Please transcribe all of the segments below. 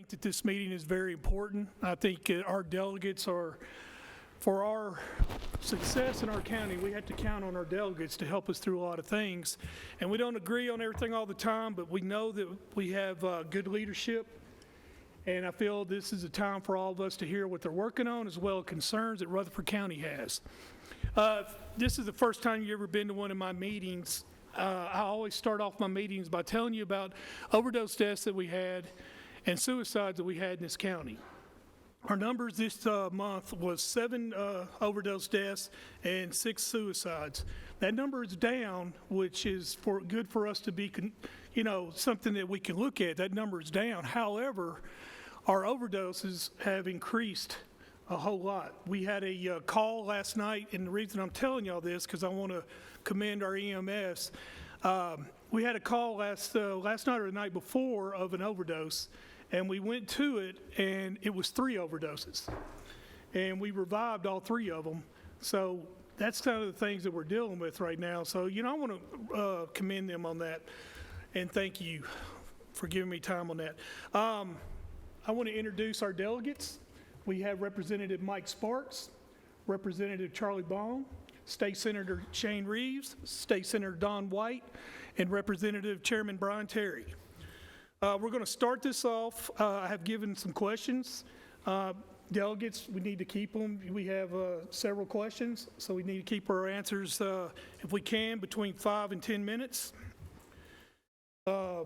I think that this meeting is very important. I think our delegates are, for our success in our county, we have to count on our delegates to help us through a lot of things. And we don't agree on everything all the time, but we know that we have good leadership. And I feel this is a time for all of us to hear what they're working on, as well as concerns that Rutherford County has. This is the first time you've ever been to one of my meetings. I always start off my meetings by telling you about overdose deaths that we had and suicides that we had in this county. Our numbers this month was 7 overdose deaths and 6 suicides. That number is down, which is good for us to be, something that we can look at. That number is down. However, our overdoses have increased a whole lot. We had a call last night, and the reason I'm telling y'all this because I want to commend our EMS. We had a call last night or the night before of an overdose, and we went to it, and it was 3 overdoses, and we revived all 3 of them. So that's kind of the things that we're dealing with right now. So I want to commend them on that, and thank you for giving me time on that. I want to introduce our delegates. We have Representative Mike Sparks, Representative Charlie Baum, State Senator Shane Reeves, State Senator Don White, and Representative Chairman Brian Terry. We're going to start this off. I have given some questions. Delegates, we need to keep them. We have several questions, so we need to keep our answers, if we can, between 5 and 10 minutes. I'm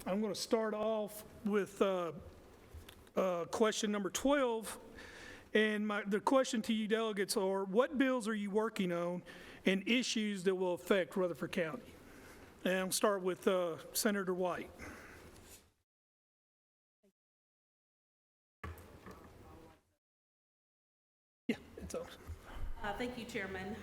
going to start off with question number 12. And the question to you delegates are, what bills are you working on and issues that will affect Rutherford County? And I'll start with Senator White. Yeah, it's on. Thank you, Chairman.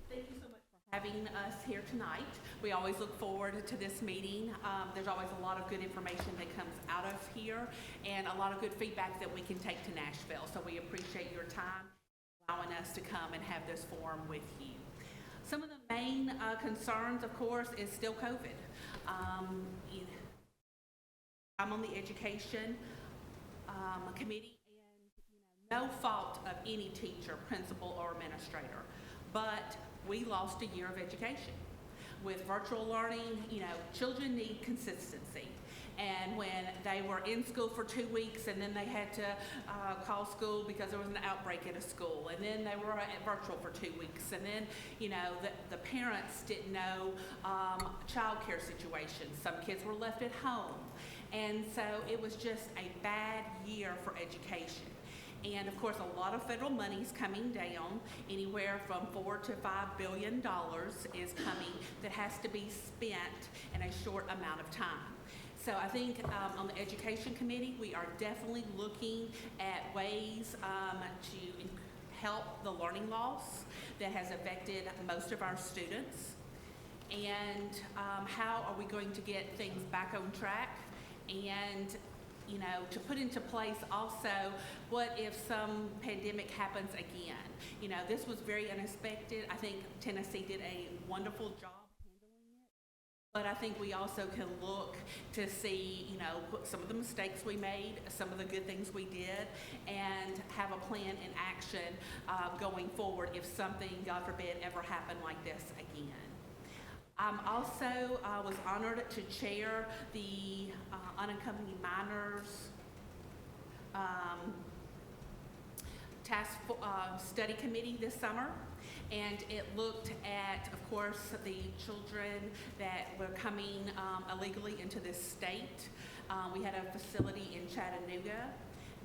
Thank you so much for having us here tonight. We always look forward to this meeting. There's always a lot of good information that comes out of here and a lot of good feedback that we can take to Nashville. So we appreciate your time allowing us to come and have this forum with you. Some of the main concerns, of course, is still COVID. I'm on the education committee, and no fault of any teacher, principal, or administrator, but we lost a year of education. With virtual learning, children need consistency. And when they were in school for 2 weeks and then they had to call school because there was an outbreak at a school, and then they were at virtual for 2 weeks, and then, the parents didn't know child care situations. Some kids were left at home. And so it was just a bad year for education. And of course, a lot of federal money is coming down. Anywhere from $4 to $5 billion is coming that has to be spent in a short amount of time. So I think on the Education Committee, we are definitely looking at ways to help the learning loss that has affected most of our students. And how are we going to get things back on track? And to put into place also, what if some pandemic happens again? This was very unexpected. I think Tennessee did a wonderful job handling it. But I think we also can look to see, some of the mistakes we made, some of the good things we did, and have a plan in action going forward if something, God forbid, ever happened like this again. Also was honored to chair the Unaccompanied Minors Study Committee this summer, and it looked at, of course, the children that were coming illegally into this state. We had a facility in Chattanooga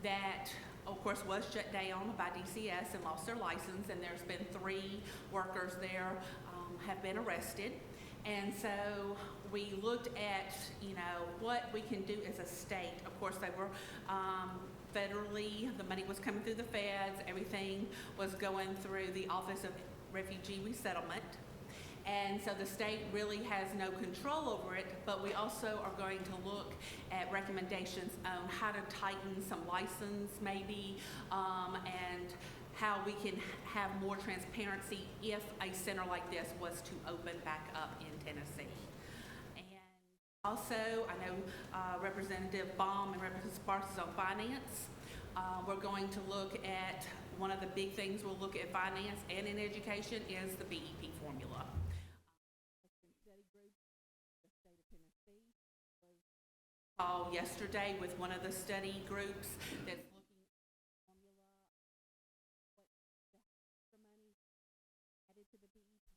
that, of course, was shut down by DCS and lost their license, and there's been 3 workers there have been arrested. And so we looked at, what we can do as a state. Of course, they were federally, the money was coming through the feds, everything was going through the Office of Refugee Resettlement. And so the state really has no control over it, but we also are going to look at recommendations on how to tighten some license maybe, and how we can have more transparency if a center like this was to open back up in Tennessee. And Also, I know Representative Baum and Representative Sparks is on finance. We're going to look at, one of the big things we'll look at finance and in education is the BEP formula. Call yesterday with one of the study groups that's looking at the formula, what the extra money added to the BEP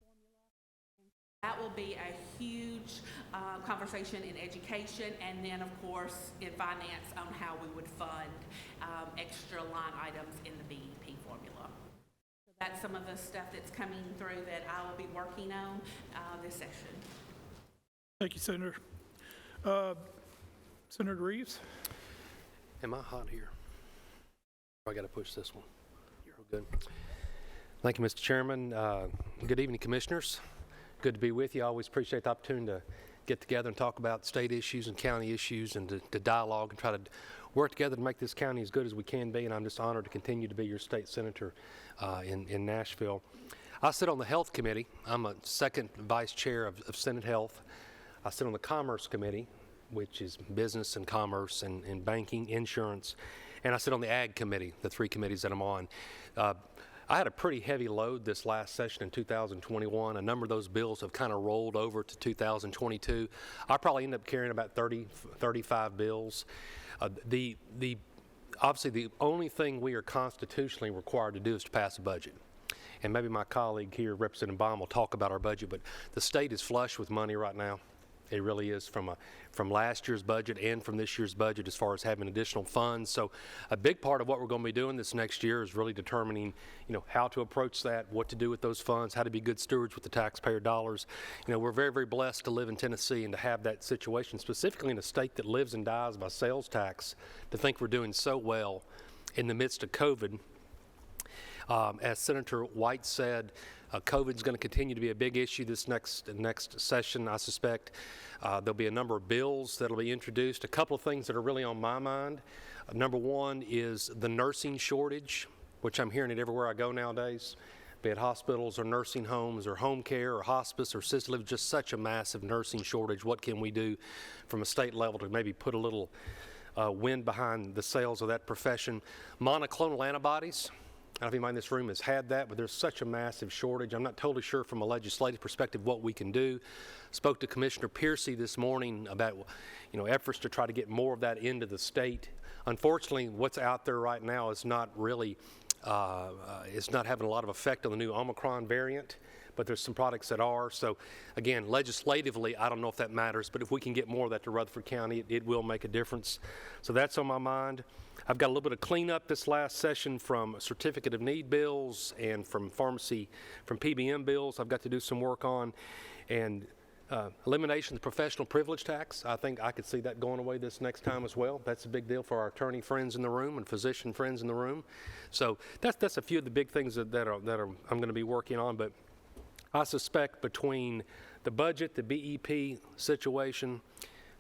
formula. And that will be a huge conversation in education, and then of course in finance on how we would fund extra line items in the BEP formula. So that's some of the stuff that's coming through that I will be working on this session. Thank you, Senator. Senator Reeves. Am I hot here? I got to push this one. You're good. Thank you, Mr. Chairman. Good evening, Commissioners. Good to be with you. I always appreciate the opportunity to get together and talk about state issues and county issues and to dialogue and try to work together to make this county as good as we can be. And I'm just honored to continue to be your state senator in Nashville. I sit on the Health Committee. I'm a second vice chair of Senate Health. I sit on the Commerce Committee, which is business and commerce and banking, insurance, and I sit on the Ag Committee, the three committees that I'm on. I had a pretty heavy load this last session in 2021. A number of those bills have kind of rolled over to 2022. I probably end up carrying about 35 bills. Obviously, the only thing we are constitutionally required to do is to pass a budget. And maybe my colleague here, Representative Baum, will talk about our budget, but the state is flush with money right now. It really is from last year's budget and from this year's budget as far as having additional funds. So a big part of what we're going to be doing this next year is really determining, how to approach that, what to do with those funds, how to be good stewards with the taxpayer dollars. We're very, very blessed to live in Tennessee and to have that situation, specifically in a state that lives and dies by sales tax, to think we're doing so well in the midst of COVID. As Senator White said, COVID is going to continue to be a big issue this next session, I suspect. There'll be a number of bills that'll be introduced. A couple of things that are really on my mind. Number one is the nursing shortage, which I'm hearing it everywhere I go nowadays, be it hospitals or nursing homes or home care or hospice or assisted living, just such a massive nursing shortage. What can we do from a state level to maybe put a little wind behind the sails of that profession? Monoclonal antibodies. I don't know if anybody in this room has had that, but there's such a massive shortage. I'm not totally sure from a legislative perspective what we can do. Spoke to Commissioner Piercy this morning about, efforts to try to get more of that into the state. Unfortunately, what's out there right now is not really, it's not having a lot of effect on the new Omicron variant, but there's some products that are. So again, legislatively, I don't know if that matters, but if we can get more of that to Rutherford County, it will make a difference. So that's on my mind. I've got a little bit of cleanup this last session from certificate of need bills and from pharmacy, from PBM bills I've got to do some work on. And elimination of the professional privilege tax, I think I could see that going away this next time as well. That's a big deal for our attorney friends in the room and physician friends in the room. So that's a few of the big things that I'm going to be working on. But I suspect between the budget, the BEP situation,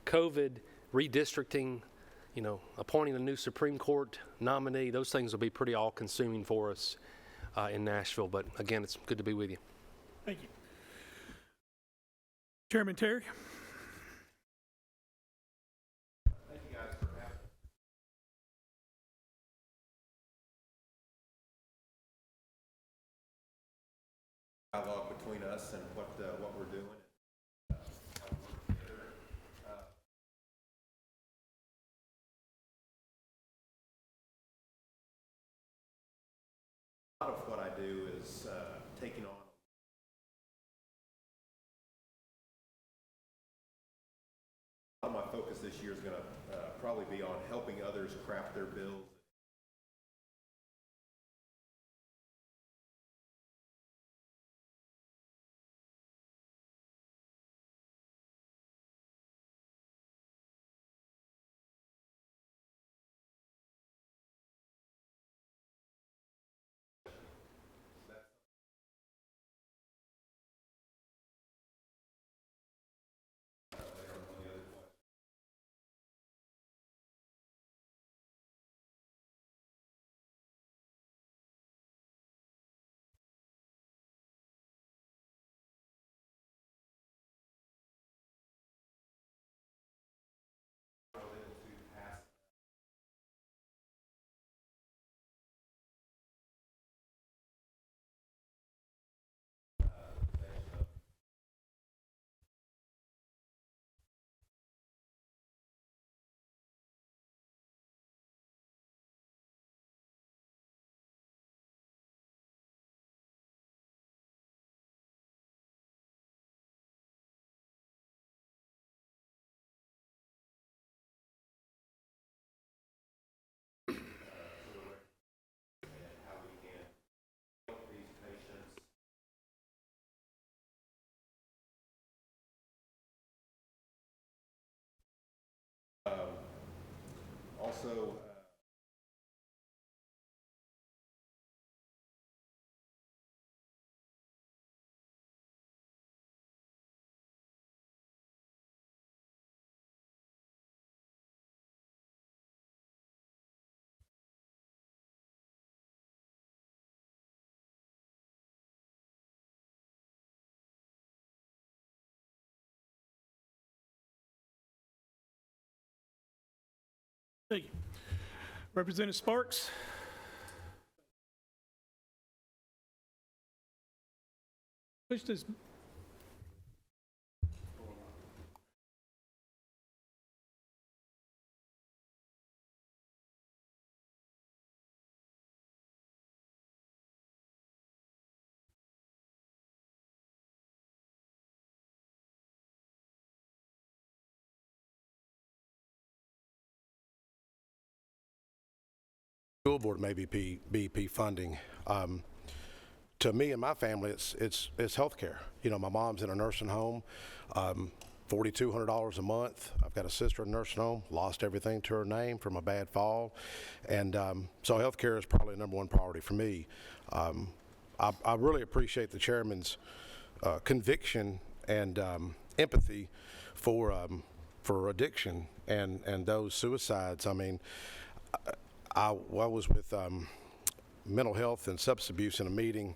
COVID, redistricting, appointing a new Supreme Court nominee, those things will be pretty all-consuming for us in Nashville. But again, it's good to be with you. Thank you. Chairman Terry. Thank you guys for having me. Dialogue between us and what we're doing. How we work together. A lot of what I do is taking on. A lot of my focus this year is going to probably be on helping others craft their bills. also Thank you. Representative Sparks? Push this. School board maybe BP funding. To me and my family, it's health care. You know, my mom's in a nursing home, $4,200 a month. I've got a sister in a nursing home, lost everything to her name from a bad fall. And so health care is probably the number one priority for me. I really appreciate the chairman's conviction and empathy for addiction and those suicides. I mean, I was with mental health and substance abuse in a meeting,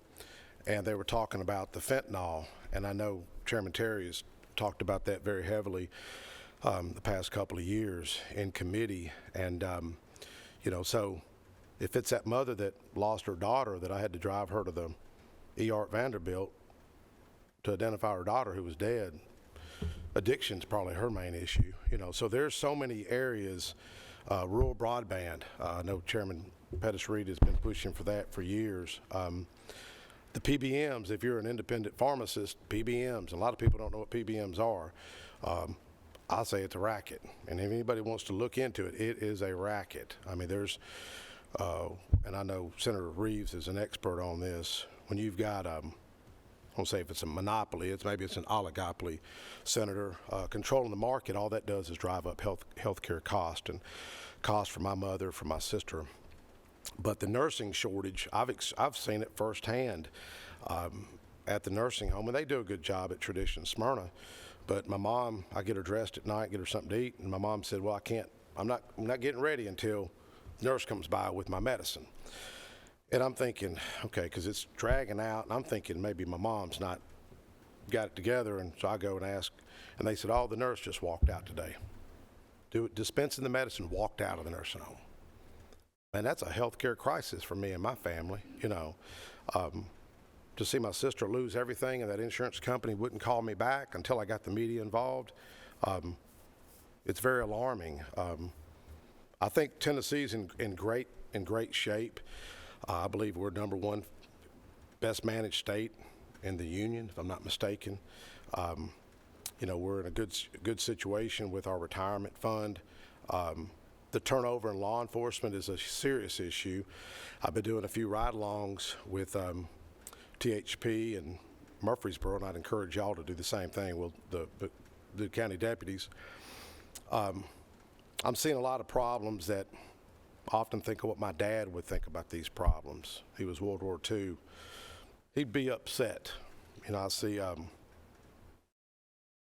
and they were talking about the fentanyl, and I know Chairman Terry has talked about that very heavily the past couple of years in committee. And you know, so if it's that mother that lost her daughter that I had to drive her to the ER at Vanderbilt to identify her daughter who was dead, addiction's probably her main issue. You know, so there's so many areas. Rural broadband, I know Chairman Pettis Reed has been pushing for that for years. The PBMs, if you're an independent pharmacist, PBMs, a lot of people don't know what PBMs are. I say it's a racket, and if anybody wants to look into it, it is a racket. I mean, there's, and I know Senator Reeves is an expert on this. When you've got, I won't say if it's a monopoly, maybe it's an oligopoly, Senator, controlling the market, all that does is drive up health care cost and cost for my mother, for my sister. But the nursing shortage, I've seen it firsthand at the nursing home, and they do a good job at Tradition Smyrna. But my mom, I get her dressed at night, get her something to eat, and my mom said, well, I'm not getting ready until the nurse comes by with my medicine. And I'm thinking, okay, because it's dragging out, and I'm thinking maybe my mom's not got it together, and so I go and ask, and they said, oh, the nurse just walked out today. Dispensing the medicine, walked out of the nursing home. And that's a healthcare crisis for me and my family, you know. To see my sister lose everything and that insurance company wouldn't call me back until I got the media involved, it's very alarming. I think Tennessee's in great shape. I believe we're number one best managed state in the union, if I'm not mistaken. You know, we're in a good situation with our retirement fund. The turnover in law enforcement is a serious issue. I've been doing a few ride-alongs with THP and Murfreesboro, and I'd encourage y'all to do the same thing. Well, the county deputies. I'm seeing a lot of problems that I often think of what my dad would think about these problems. He was World War II. He'd be upset. You know, I see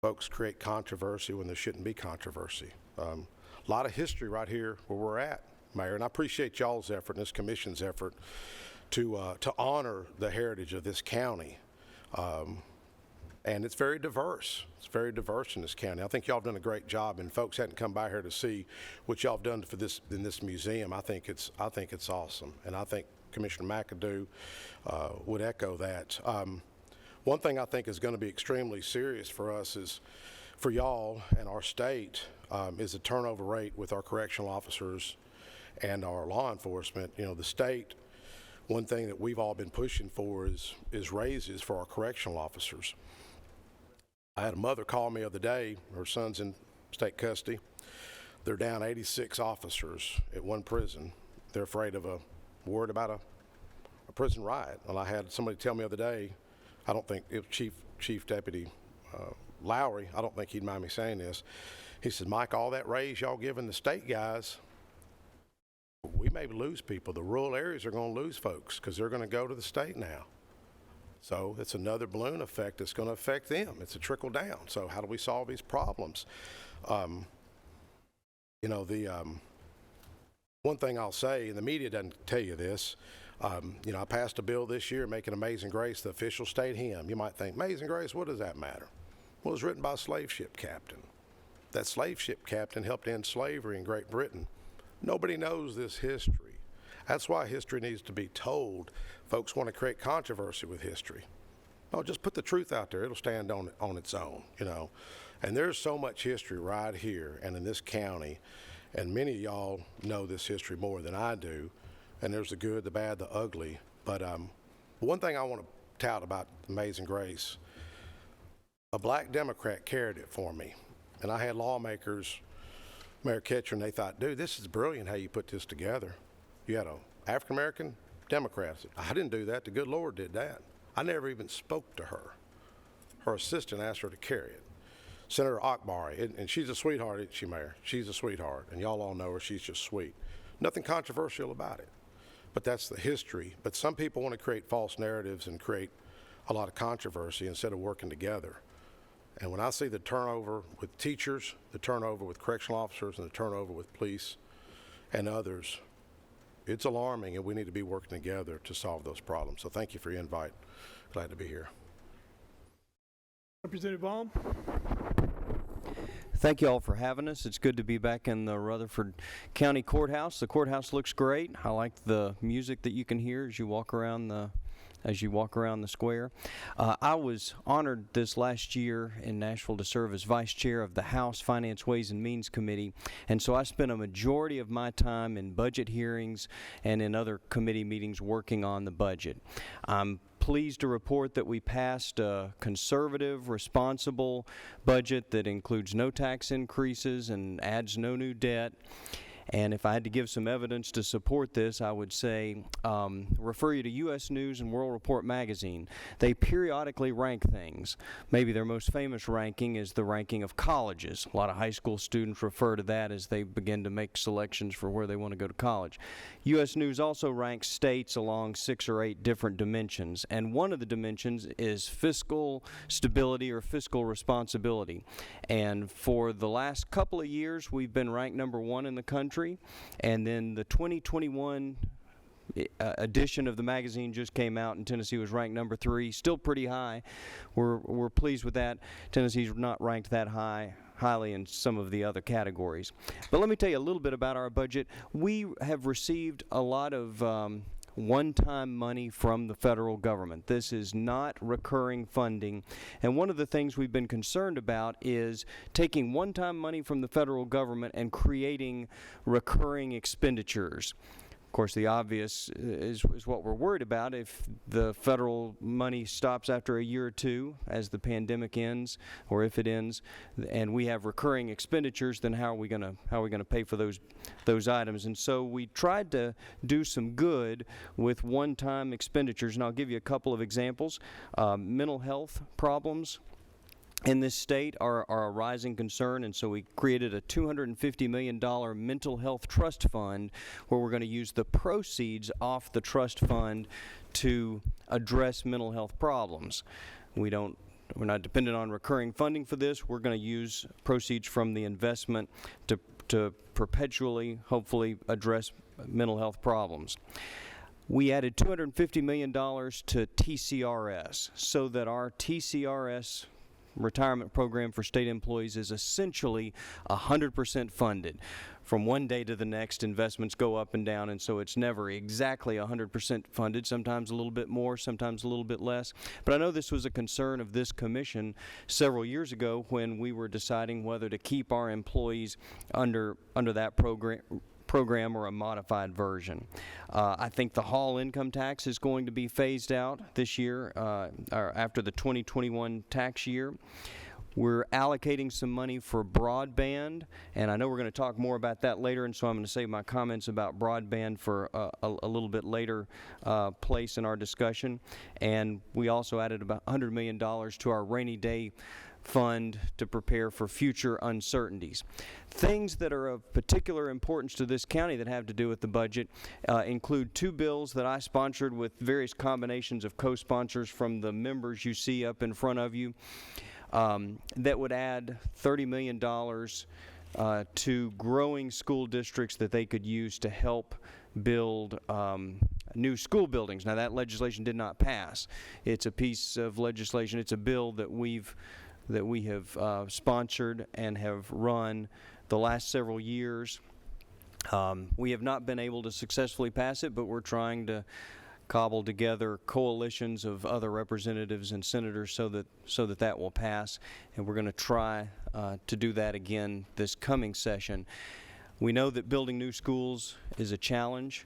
folks create controversy when there shouldn't be controversy. A lot of history right here where we're at, Mayor, and I appreciate y'all's effort and this commission's effort to honor the heritage of this county. And it's very diverse. It's very diverse in this county. I think y'all have done a great job, and folks hadn't come by here to see what y'all have done for this in this museum. I think it's awesome, and I think Commissioner McAdoo would echo that. One thing I think is going to be extremely serious for us is, for y'all and our state, is the turnover rate with our correctional officers and our law enforcement. You know, the state, one thing that we've all been pushing for is raises for our correctional officers. I had a mother call me the other day. Her son's in state custody. They're down 86 officers at one prison. They're afraid of worried about a prison riot. And I had somebody tell me the other day, I don't think it was Chief Deputy Lowry, I don't think he'd mind me saying this. He said, Mike, all that raise y'all giving the state guys, may lose people. The rural areas are going to lose folks because they're going to go to the state now. So it's another balloon effect that's going to affect them. It's a trickle down. So how do we solve these problems? You know, one thing I'll say, and the media doesn't tell you this, you know, I passed a bill this year making Amazing Grace the official state hymn. You might think, Amazing Grace, what does that matter? Well, it was written by a slave ship captain. That slave ship captain helped end slavery in Great Britain. Nobody knows this history. That's why history needs to be told. Folks want to create controversy with history. No, just put the truth out there. It'll stand on its own, you know. And there's so much history right here and in this county, and many of y'all know this history more than I do, and there's the good, the bad, the ugly. But one thing I want to tout about Amazing Grace, a black Democrat carried it for me, and I had lawmakers, Mayor Ketcher, and they thought, dude, this is brilliant how you put this together. You had an African-American Democrat. I didn't do that. The good Lord did that. I never even spoke to her. Her assistant asked her to carry it. Senator Akbari, and she's a sweetheart, isn't she, Mayor? She's a sweetheart, and y'all all know her. She's just sweet. Nothing controversial about it. But that's the history. But some people want to create false narratives and create a lot of controversy instead of working together. And when I see the turnover with teachers, the turnover with correctional officers, and the turnover with police and others, it's alarming, and we need to be working together to solve those problems. So thank you for your invite. Glad to be here. Representative Baum? Thank you all for having us. It's good to be back in the Rutherford County Courthouse. The courthouse looks great. I like the music that you can hear as you walk around the square. I was honored this last year in Nashville to serve as vice chair of the House Finance, Ways and Means Committee, and so I spent a majority of my time in budget hearings and in other committee meetings working on the budget. I'm pleased to report that we passed a conservative, responsible budget that includes no tax increases and adds no new debt. And if I had to give some evidence to support this, I would say refer you to U.S. News and World Report magazine. They periodically rank things. Maybe their most famous ranking is the ranking of colleges. A lot of high school students refer to that as they begin to make selections for where they want to go to college. U.S. News also ranks states along 6 or 8 different dimensions, and one of the dimensions is fiscal stability or fiscal responsibility. And for the last couple of years, we've been ranked number 1 in the country. And then the 2021 edition of the magazine just came out, and Tennessee was ranked number 3, still pretty high. We're pleased with that. Tennessee's not ranked that highly in some of the other categories. But let me tell you a little bit about our budget. We have received a lot of one-time money from the federal government. This is not recurring funding. And one of the things we've been concerned about is taking one-time money from the federal government and creating recurring expenditures. Of course, the obvious is what we're worried about. If the federal money stops after a year or two as the pandemic ends, or if it ends, and we have recurring expenditures, then how are we going to pay for those items? And so we tried to do some good with one-time expenditures, and I'll give you a couple of examples. Mental health problems in this state are a rising concern, and so we created a $250 million mental health trust fund where we're going to use the proceeds off the trust fund to address mental health problems. We're not dependent on recurring funding for this. We're going to use proceeds from the investment to perpetually, hopefully, address mental health problems. We added $250 million to TCRS so that our TCRS retirement program for state employees is essentially 100% funded. From one day to the next, investments go up and down, and so it's never exactly 100% funded, sometimes a little bit more, sometimes a little bit less. But I know this was a concern of this commission several years ago when we were deciding whether to keep our employees under that program or a modified version. I think the Hall income tax is going to be phased out this year or after the 2021 tax year. We're allocating some money for broadband, and I know we're going to talk more about that later, and so I'm going to save my comments about broadband for a little bit later place in our discussion. And we also added about $100 million to our rainy day fund to prepare for future uncertainties. Things that are of particular importance to this county that have to do with the budget include 2 bills that I sponsored with various combinations of co-sponsors from the members you see up in front of you that would add $30 million to growing school districts that they could use to help build new school buildings. Now, that legislation did not pass. It's a piece of legislation, it's a bill that we have sponsored and have run the last several years. We have not been able to successfully pass it, but we're trying to cobble together coalitions of other representatives and senators so that will pass, and we're going to try to do that again this coming session. We know that building new schools is a challenge,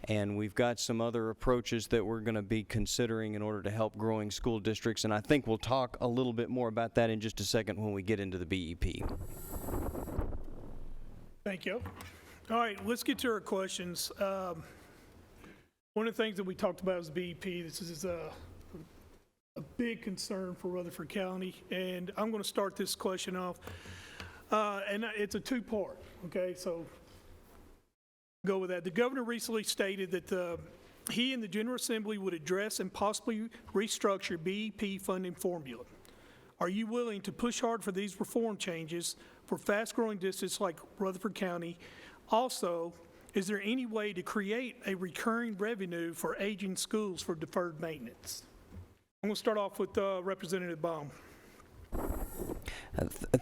and we've got some other approaches that we're going to be considering in order to help growing school districts, and I think we'll talk a little bit more about that in just a second when we get into the BEP. Thank you. All right, let's get to our questions. One of the things that we talked about is BEP. This is a big concern for Rutherford County, and I'm going to start this question off. And it's a 2-part, okay? So go with that. The governor recently stated that he and the General Assembly would address and possibly restructure BEP funding formula. Are you willing to push hard for these reform changes for fast-growing districts like Rutherford County? Also, is there any way to create a recurring revenue for aging schools for deferred maintenance? I'm going to start off with Representative Baum.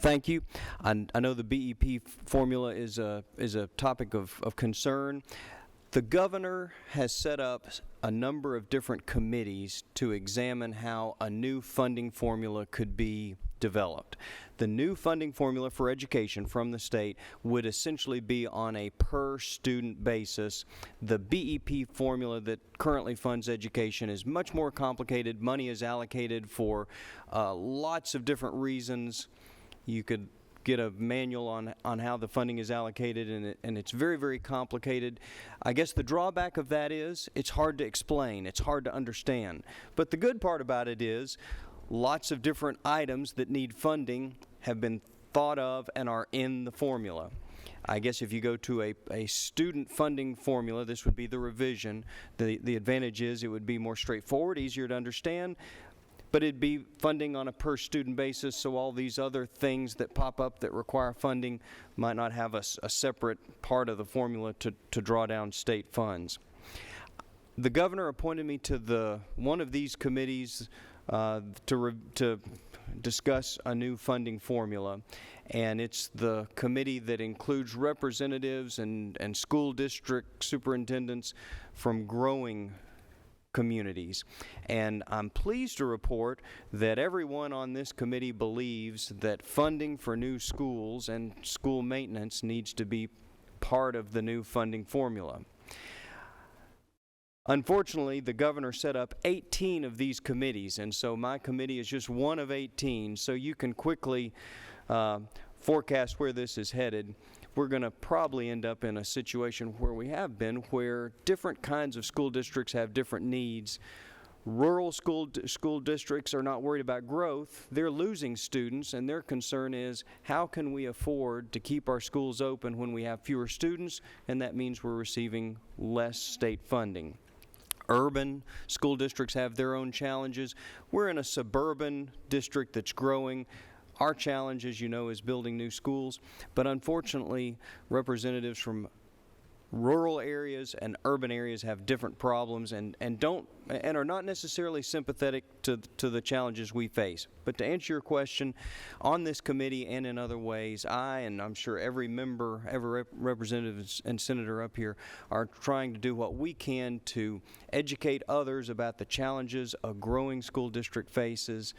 Thank you. I know the BEP formula is a topic of concern. The governor has set up a number of different committees to examine how a new funding formula could be developed. The new funding formula for education from the state would essentially be on a per student basis. The BEP formula that currently funds education is much more complicated. Money is allocated for lots of different reasons. You could get a manual on how the funding is allocated, and it's very, very complicated. I guess the drawback of that is it's hard to explain, it's hard to understand. But the good part about it is lots of different items that need funding have been thought of and are in the formula. I guess if you go to a student funding formula, this would be the revision. The advantage is it would be more straightforward, easier to understand, but it'd be funding on a per student basis, so all these other things that pop up that require funding might not have a separate part of the formula to draw down state funds. The governor appointed me to one of these committees to discuss a new funding formula, and it's the committee that includes representatives and school district superintendents from growing communities. And I'm pleased to report that everyone on this committee believes that funding for new schools and school maintenance needs to be part of the new funding formula. Unfortunately, the governor set up 18 of these committees, and so my committee is just one of 18, so you can quickly forecast where this is headed. We're going to probably end up in a situation where we have been, where different kinds of school districts have different needs. Rural school districts are not worried about growth. They're losing students, and their concern is how can we afford to keep our schools open when we have fewer students, and that means we're receiving less state funding. Urban school districts have their own challenges. We're in a suburban district that's growing. Our challenge, as you know, is building new schools, but unfortunately, representatives from rural areas and urban areas have different problems and are not necessarily sympathetic to the challenges we face. But to answer your question, on this committee and in other ways, I and I'm sure every member, every representative and senator up here are trying to do what we can to educate others about the challenges a growing school district faces,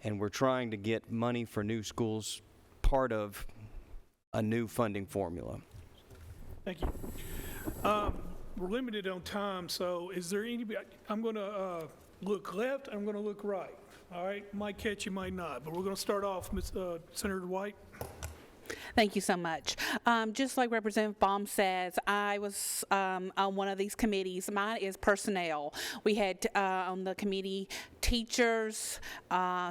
and we're trying to get money for new schools part of a new funding formula. Thank you. We're limited on time, so is there anybody, I'm going to look left, I'm going to look right. All right, might catch you, might not, but we're going to start off, Senator White. Thank you so much. Just like Representative Baum says, I was on one of these committees. Mine is personnel. We had on the committee teachers,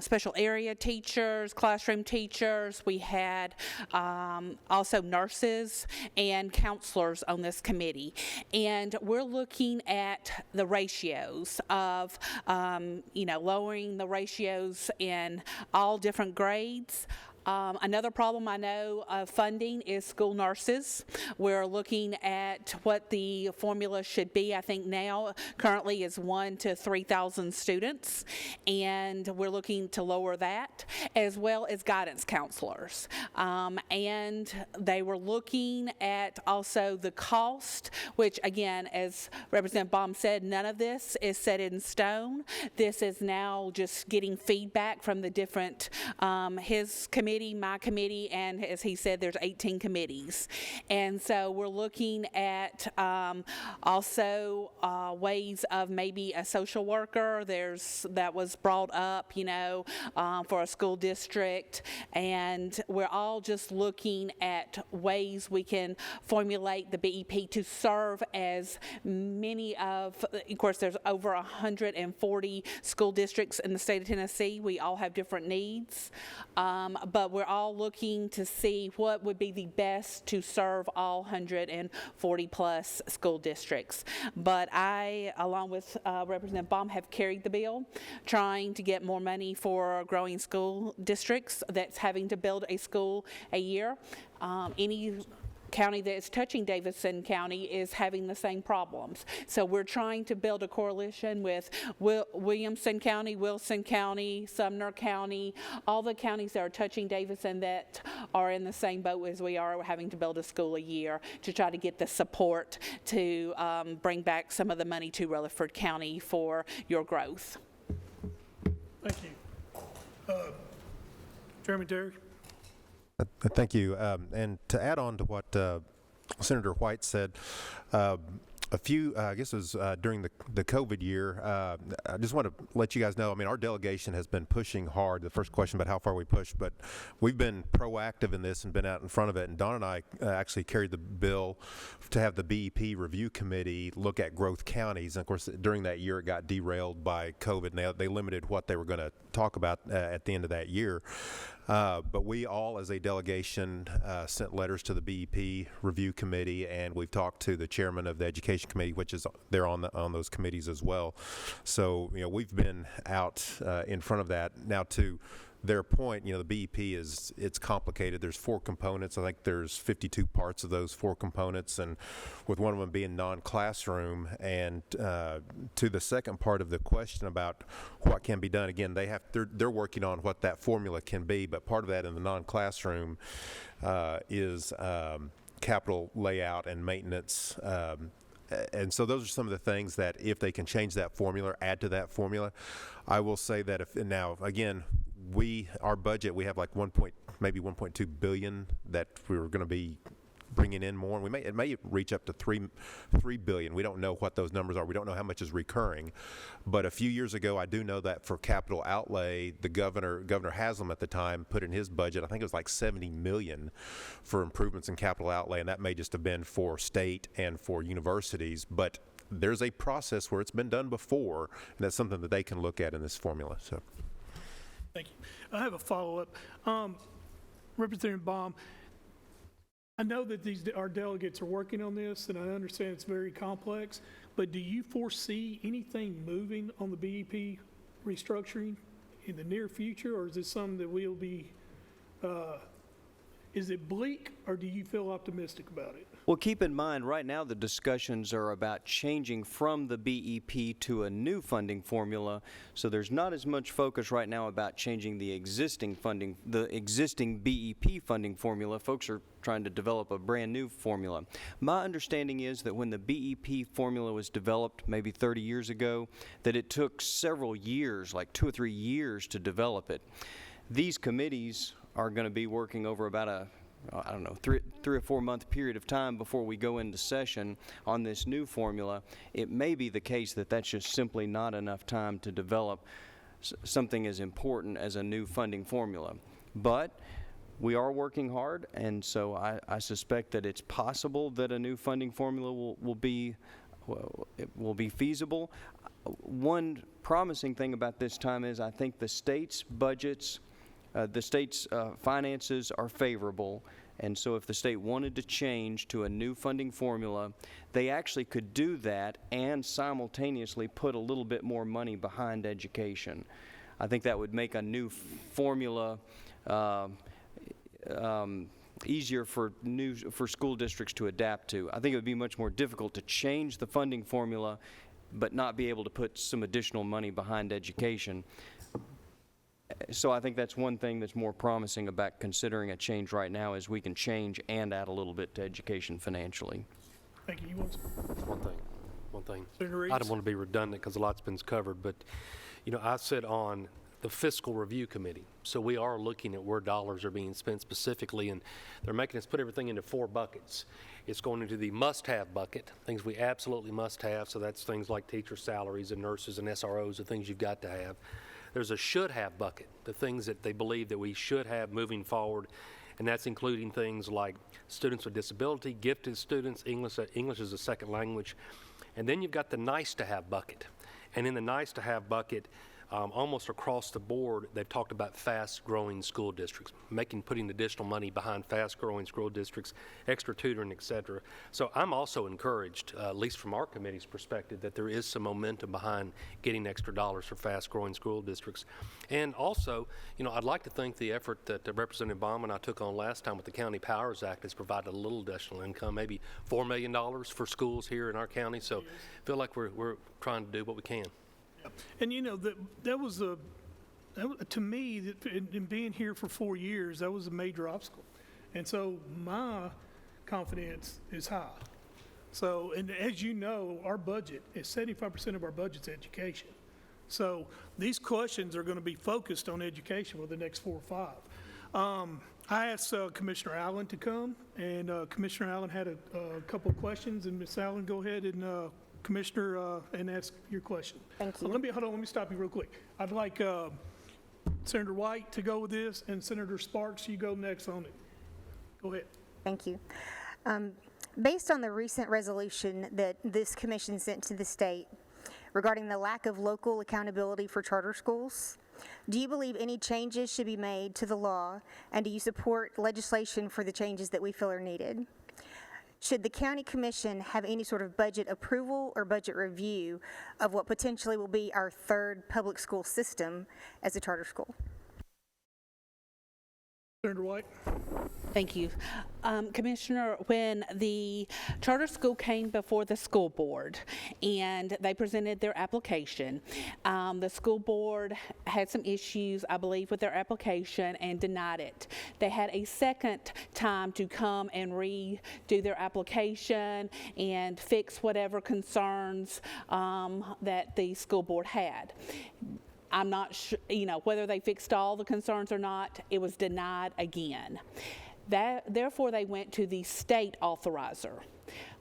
special area teachers, classroom teachers. We had also nurses and counselors on this committee. And we're looking at the ratios of, lowering the ratios in all different grades. Another problem I know of funding is school nurses. We're looking at what the formula should be. I think now currently is 1 to 3,000 students, and we're looking to lower that, as well as guidance counselors. And they were looking at also the cost, which again, as Representative Baum said, none of this is set in stone. This is now just getting feedback from the different, his committee, my committee, and as he said, there's 18 committees. And so we're looking at also ways of maybe a social worker. That was brought up, for a school district. And we're all just looking at ways we can formulate the BEP to serve as many of course, there's over 140 school districts in the state of Tennessee. We all have different needs. But we're all looking to see what would be the best to serve all 140 plus school districts. But I, along with Representative Baum, have carried the bill, trying to get more money for growing school districts that's having to build a school a year. Any county that is touching Davidson County is having the same problems. So we're trying to build a coalition with Williamson County, Wilson County, Sumner County, all the counties that are touching Davidson that are in the same boat as we are, having to build a school a year to try to get the support to bring back some of the money to Rutherford County for your growth. Thank you. Chairman Terry? Thank you. And to add on to what Senator White said, a few, I guess it was during the COVID year, I just want to let you guys know, our delegation has been pushing hard. The first question about how far we push, but we've been proactive in this and been out in front of it. And Don and I actually carried the bill to have the BEP review committee look at growth counties. And of course, during that year, it got derailed by COVID, and they limited what they were going to talk about at the end of that year. But we all, as a delegation, sent letters to the BEP review committee, and we've talked to the chairman of the education committee, which is they're on those committees as well. So we've been out in front of that. Now, to their point, the BEP it's complicated. There's 4 components. I think there's 52 parts of those 4 components, and with one of them being non-classroom. And to the second part of the question about what can be done, again, they're working on what that formula can be, but part of that in the non-classroom is capital layout and maintenance. And so those are some of the things that if they can change that formula, add to that formula. I will say that now again, our budget, we have like maybe 1.2 billion that we're going to be bringing in more, and it may reach up to 3 billion. We don't know what those numbers are. We don't know how much is recurring. But a few years ago, I do know that for capital outlay, the Governor Haslam at the time put in his budget, I think it was like 70 million for improvements in capital outlay, and that may just have been for state and for universities. But there's a process where it's been done before, and that's something that they can look at in this formula. So. Thank you. I have a follow-up. Representative Baum, I know that our delegates are working on this, and I understand it's very complex, but do you foresee anything moving on the BEP restructuring in the near future, or is this something that will be, is it bleak, or do you feel optimistic about it? Well, keep in mind, right now the discussions are about changing from the BEP to a new funding formula, so there's not as much focus right now about changing the existing BEP funding formula. Folks are trying to develop a brand new formula. My understanding is that when the BEP formula was developed maybe 30 years ago, that it took several years, like 2 or 3 years, to develop it. These committees are going to be working over about three or 4 month period of time before we go into session on this new formula. It may be the case that that's just simply not enough time to develop something as important as a new funding formula. But we are working hard, and so I suspect that it's possible that a new funding formula will be feasible. One promising thing about this time is I think the state's budgets, the state's finances are favorable, and so if the state wanted to change to a new funding formula, they actually could do that and simultaneously put a little bit more money behind education. I think that would make a new formula easier for school districts to adapt to. I think it would be much more difficult to change the funding formula but not be able to put some additional money behind education. So I think that's one thing that's more promising about considering a change right now is we can change and add a little bit to education financially. Thank you. You want to? One thing. Senator Reeves? I don't want to be redundant because a lot's been covered, but, you know, I sit on the Fiscal Review Committee, so we are looking at where dollars are being spent specifically, and they're making us put everything into 4 buckets. It's going into the must-have bucket, things we absolutely must have, so that's things like teacher salaries and nurses and SROs, the things you've got to have. There's a should-have bucket, the things that they believe that we should have moving forward, and that's including things like students with disability, gifted students, English as a second language, and then you've got the nice-to-have bucket. And in the nice-to-have bucket, almost across the board, they've talked about fast-growing school districts, putting additional money behind fast-growing school districts, extra tutoring, et cetera. So I'm also encouraged, at least from our committee's perspective, that there is some momentum behind getting extra dollars for fast-growing school districts. And also, you know, I'd like to think the effort that Representative Baum and I took on last time with the County Powers Act has provided a little additional income, maybe $4 million for schools here in our county. So I feel like we're trying to do what we can. And you know, to me, in being here for 4 years, that was a major obstacle. And so my confidence is high. So, and as you know, our budget is 75% of our budget's education. So these questions are going to be focused on education for the next 4 or 5. I asked Commissioner Allen to come, and Commissioner Allen had a couple of questions, and Ms. Allen, go ahead and Commissioner, and ask your question. Thank you. Hold on, let me stop you real quick. I'd like Senator White to go with this, and Senator Sparks, you go next on it. Go ahead. Thank you. Based on the recent resolution that this commission sent to the state regarding the lack of local accountability for charter schools, do you believe any changes should be made to the law, and do you support legislation for the changes that we feel are needed? Should the county commission have any sort of budget approval or budget review of what potentially will be our 3rd public school system as a charter school? Senator White. Thank you. Commissioner, when the charter school came before the school board and they presented their application, the school board had some issues, I believe, with their application and denied it. They had a second time to come and redo their application and fix whatever concerns that the school board had. I'm not sure, you know, whether they fixed all the concerns or not. It was denied again. Therefore, they went to the state authorizer.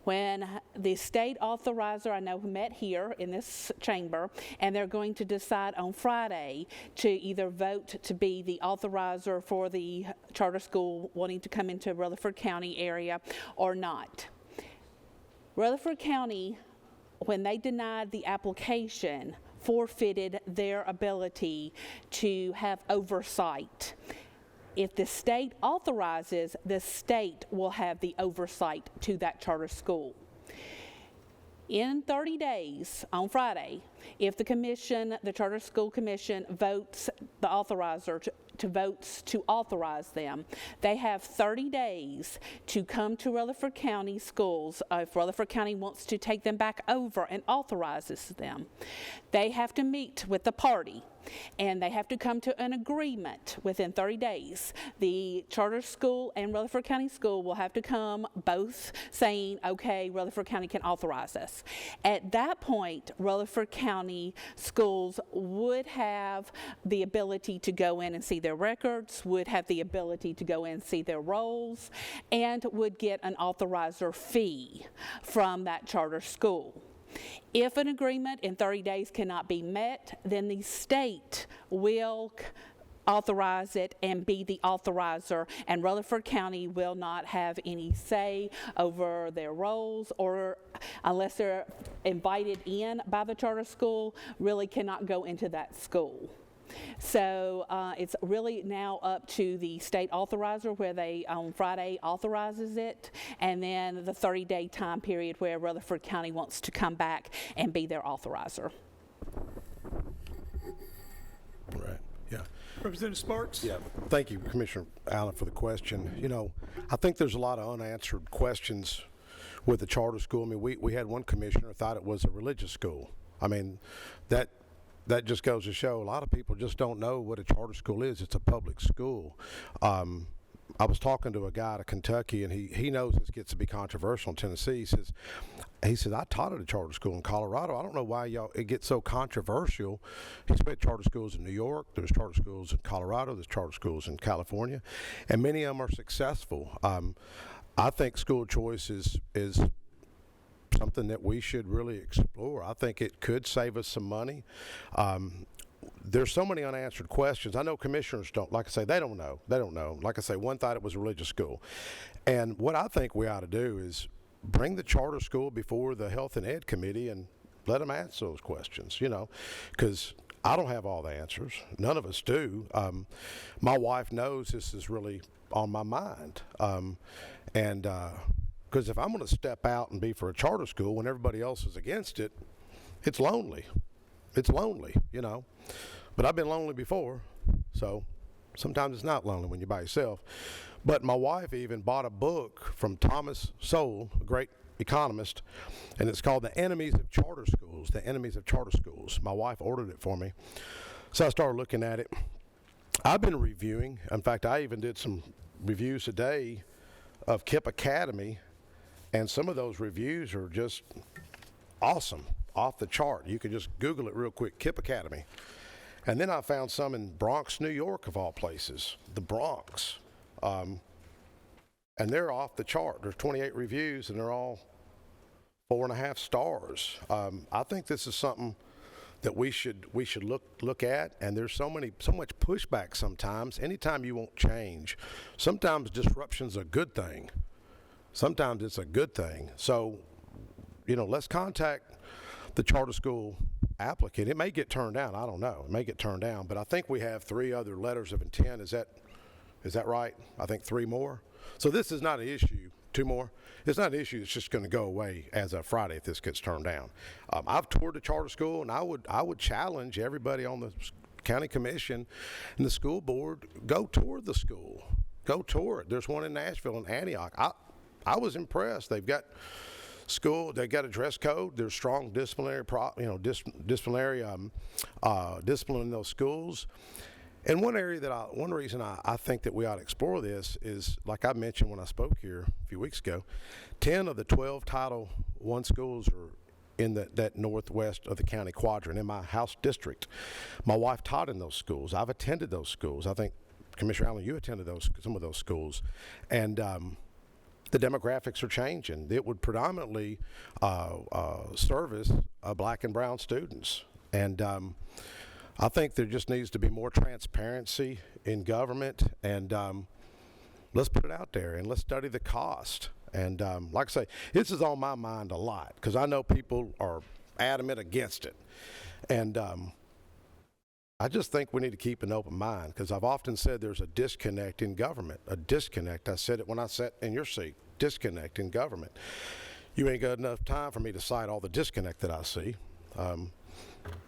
When the state authorizer, I know, met here in this chamber, and they're going to decide on Friday to either vote to be the authorizer for the charter school wanting to come into Rutherford County area or not. Rutherford County, when they denied the application, forfeited their ability to have oversight. If the state authorizes, the state will have the oversight to that charter school. In 30 days, on Friday, if the commission, the Charter School Commission, votes the authorizer to votes to authorize them, they have 30 days to come to Rutherford County schools. If Rutherford County wants to take them back over and authorizes them, they have to meet with the party, and they have to come to an agreement within 30 days. The charter school and Rutherford County School will have to come both saying, okay, Rutherford County can authorize us. At that point, Rutherford County schools would have the ability to go in and see their records, would have the ability to go in and see their rolls, and would get an authorizer fee from that charter school. If an agreement in 30 days cannot be met, then the state will authorize it and be the authorizer, and Rutherford County will not have any say over their roles, or unless they're invited in by the charter school, really cannot go into that school. So it's really now up to the state authorizer, where they on Friday authorizes it, and then the 30-day time period where Rutherford County wants to come back and be their authorizer. Right, yeah. Representative Sparks? Yeah, thank you, Commissioner Allen, for the question. You know, I think there's a lot of unanswered questions with the charter school. I mean, we had one commissioner thought it was a religious school. I mean, that just goes to show a lot of people just don't know what a charter school is. It's a public school. I was talking to a guy out of Kentucky, and he knows this gets to be controversial in Tennessee. He says, I taught at a charter school in Colorado. I don't know why it gets so controversial. He's had charter schools in New York. There's charter schools in Colorado. There's charter schools in California, and many of them are successful. I think school choice is something that we should really explore. I think it could save us some money. There's so many unanswered questions. I know commissioners don't, like I say, they don't know. Like I say, one thought it was a religious school. And what I think we ought to do is bring the charter school before the Health and Ed Committee and let them answer those questions, you know, because I don't have all the answers. None of us do. My wife knows this is really on my mind. Because if I'm going to step out and be for a charter school when everybody else is against it, it's lonely. It's lonely, you know. But I've been lonely before, so sometimes it's not lonely when you're by yourself. But my wife even bought a book from Thomas Sowell, a great economist, and it's called The Enemies of Charter Schools, The Enemies of Charter Schools. My wife ordered it for me. So I started looking at it. I've been reviewing. In fact, I even did some reviews today of KIPP Academy, and some of those reviews are just awesome, off the chart. You can just Google it real quick, KIPP Academy. And then I found some in Bronx, New York, of all places, the Bronx. And they're off the chart. There's 28 reviews, and they're all 4.5 stars. I think this is something that we should look at, and there's so much pushback sometimes. Anytime you won't change, sometimes disruption's a good thing. Sometimes it's a good thing. So, you know, let's contact the charter school applicant. It may get turned down. I don't know. It may get turned down, but I think we have 3 other letters of intent. Is that right? I think 3 more. So this is not an issue. 2 more. It's not an issue that's just going to go away as of Friday if this gets turned down. I've toured the charter school, and I would challenge everybody on the county commission and the school board, go tour the school. Go tour it. There's one in Nashville and Antioch. I was impressed. They've got they got a dress code. There's strong disciplinary discipline in those schools. And one reason I think that we ought to explore this is, like I mentioned when I spoke here a few weeks ago, 10 of the 12 Title I schools are in that northwest of the county quadrant in my house district. My wife taught in those schools. I've attended those schools. I think, Commissioner Allen, you attended some of those schools. And the demographics are changing. It would predominantly service black and brown students. And I think there just needs to be more transparency in government, and let's put it out there, and let's study the cost. And like I say, this is on my mind a lot, because I know people are adamant against it. And I just think we need to keep an open mind, because I've often said there's a disconnect in government, a disconnect. I said it when I sat in your seat, disconnect in government. You ain't got enough time for me to cite all the disconnect that I see.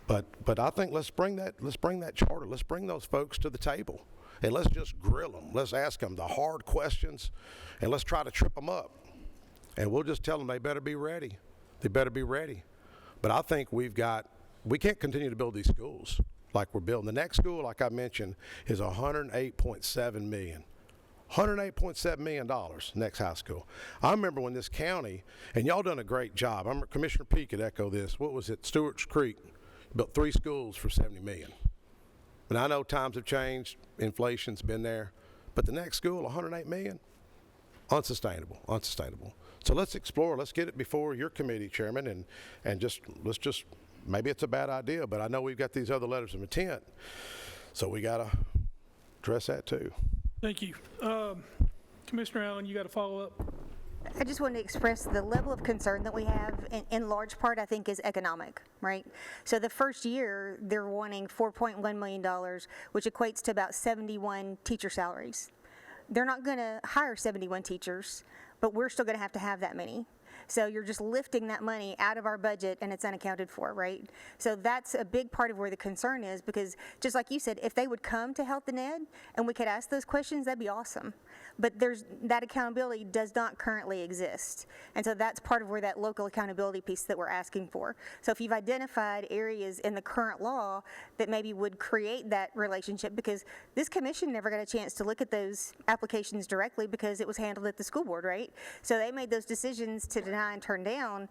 But I think let's bring that charter. Let's bring those folks to the table, and let's just grill them. Let's ask them the hard questions, and let's try to trip them up. And we'll just tell them they better be ready. They better be ready. But I think we can't continue to build these schools like we're building. The next school, like I mentioned, is $108.7 million. $108.7 million next high school. I remember when this county, and y'all done a great job. Commissioner Peake could echo this. What was it? Stewart's Creek built 3 schools for $70 million. And I know times have changed. Inflation's been there. But the next school, $108 million? Unsustainable. So let's explore. Let's get it before your committee, Chairman, and let's just, maybe it's a bad idea, but I know we've got these other letters of intent. So we gotta address that too. Thank you. Commissioner Allen, you got a follow-up? I just wanted to express the level of concern that we have, in large part, I think, is economic, right? So the first year, they're wanting $4.1 million, which equates to about 71 teacher salaries. They're not going to hire 71 teachers, but we're still going to have that many. So you're just lifting that money out of our budget and it's unaccounted for, right? So that's a big part of where the concern is, because just like you said, if they would come to Health and Ed and we could ask those questions, that'd be awesome. But that accountability does not currently exist. And so that's part of where that local accountability piece that we're asking for. So if you've identified areas in the current law that maybe would create that relationship, because this commission never got a chance to look at those applications directly because it was handled at the school board, right? So they made those decisions to deny and turn down.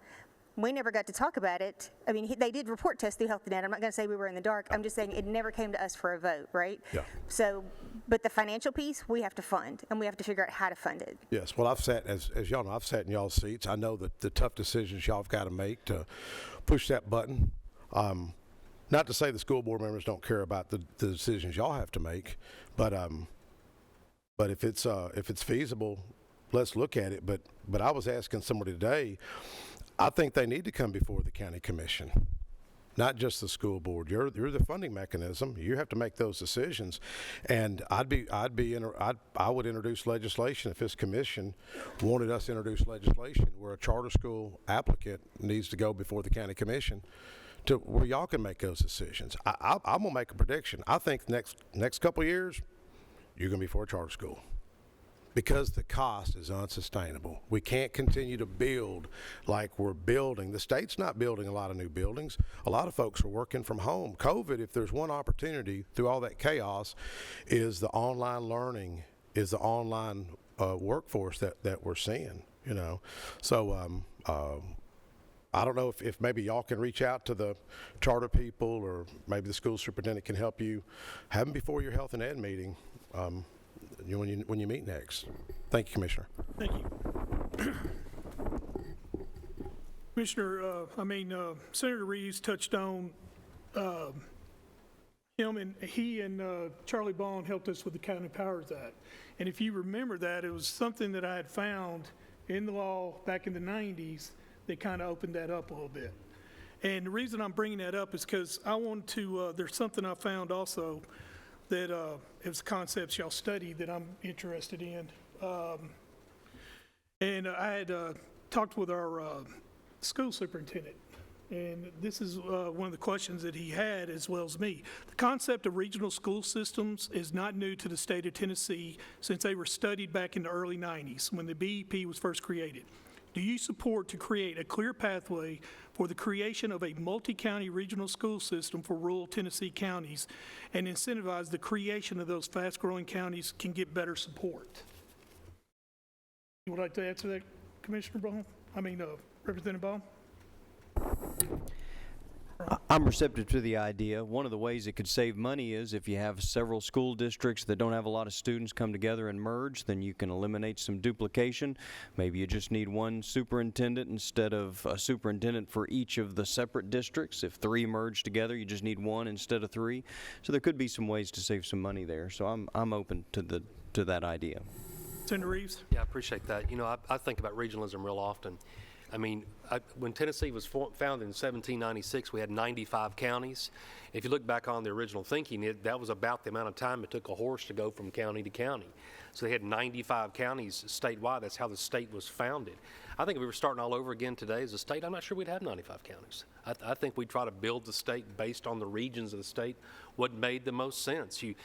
We never got to talk about it. I mean, they did report test through Health and Ed. I'm not going to say we were in the dark. I'm just saying it never came to us for a vote, right? Yeah. So, but the financial piece, we have to fund, and we have to figure out how to fund it. Yes, well, I've sat, as y'all know, I've sat in y'all's seats. I know that the tough decisions y'all have got to make to push that button. Not to say the school board members don't care about the decisions y'all have to make, but if it's feasible, let's look at it. But I was asking somebody today, I think they need to come before the county commission, not just the school board. You're the funding mechanism. You have to make those decisions. And I would introduce legislation if this commission wanted us to introduce legislation where a charter school applicant needs to go before the county commission to where y'all can make those decisions. I'm gonna make a prediction. I think next couple of years, you're gonna be for a charter school, because the cost is unsustainable. We can't continue to build like we're building. The state's not building a lot of new buildings. A lot of folks are working from home. COVID, if there's one opportunity through all that chaos, is the online learning, is the online workforce that we're seeing, you know. So I don't know if maybe y'all can reach out to the charter people, or maybe the school superintendent can help you. Have them before your Health and Ed meeting. When you meet next. Thank you, Commissioner. Thank you. Commissioner, Senator Reeves touched on he and Charlie Bond helped us with the County Powers Act. And if you remember that, it was something that I had found in the law back in the 90s that kind of opened that up a little bit. And the reason I'm bringing that up is because I want to, there's something I found also that it was concepts y'all studied that I'm interested in. And I had talked with our school superintendent, and this is one of the questions that he had as well as me. The concept of regional school systems is not new to the state of Tennessee since they were studied back in the early 90s when the BEP was first created. Do you support to create a clear pathway for the creation of a multi-county regional school system for rural Tennessee counties and incentivize the creation of those fast-growing counties can get better support? You would like to answer that, Commissioner Baum? Representative Baum? I'm receptive to the idea. One of the ways it could save money is if you have several school districts that don't have a lot of students come together and merge, then you can eliminate some duplication. Maybe you just need one superintendent instead of a superintendent for each of the separate districts. If 3 merge together, you just need 1 instead of 3. So there could be some ways to save some money there. So I'm open to that idea. Senator Reeves? Yeah, I appreciate that. You know, I think about regionalism real often. I mean, when Tennessee was founded in 1796, we had 95 counties. If you look back on the original thinking, that was about the amount of time it took a horse to go from county to county. So they had 95 counties statewide. That's how the state was founded. I think if we were starting all over again today as a state, I'm not sure we'd have 95 counties. I think we'd try to build the state based on the regions of the state, what made the most sense. You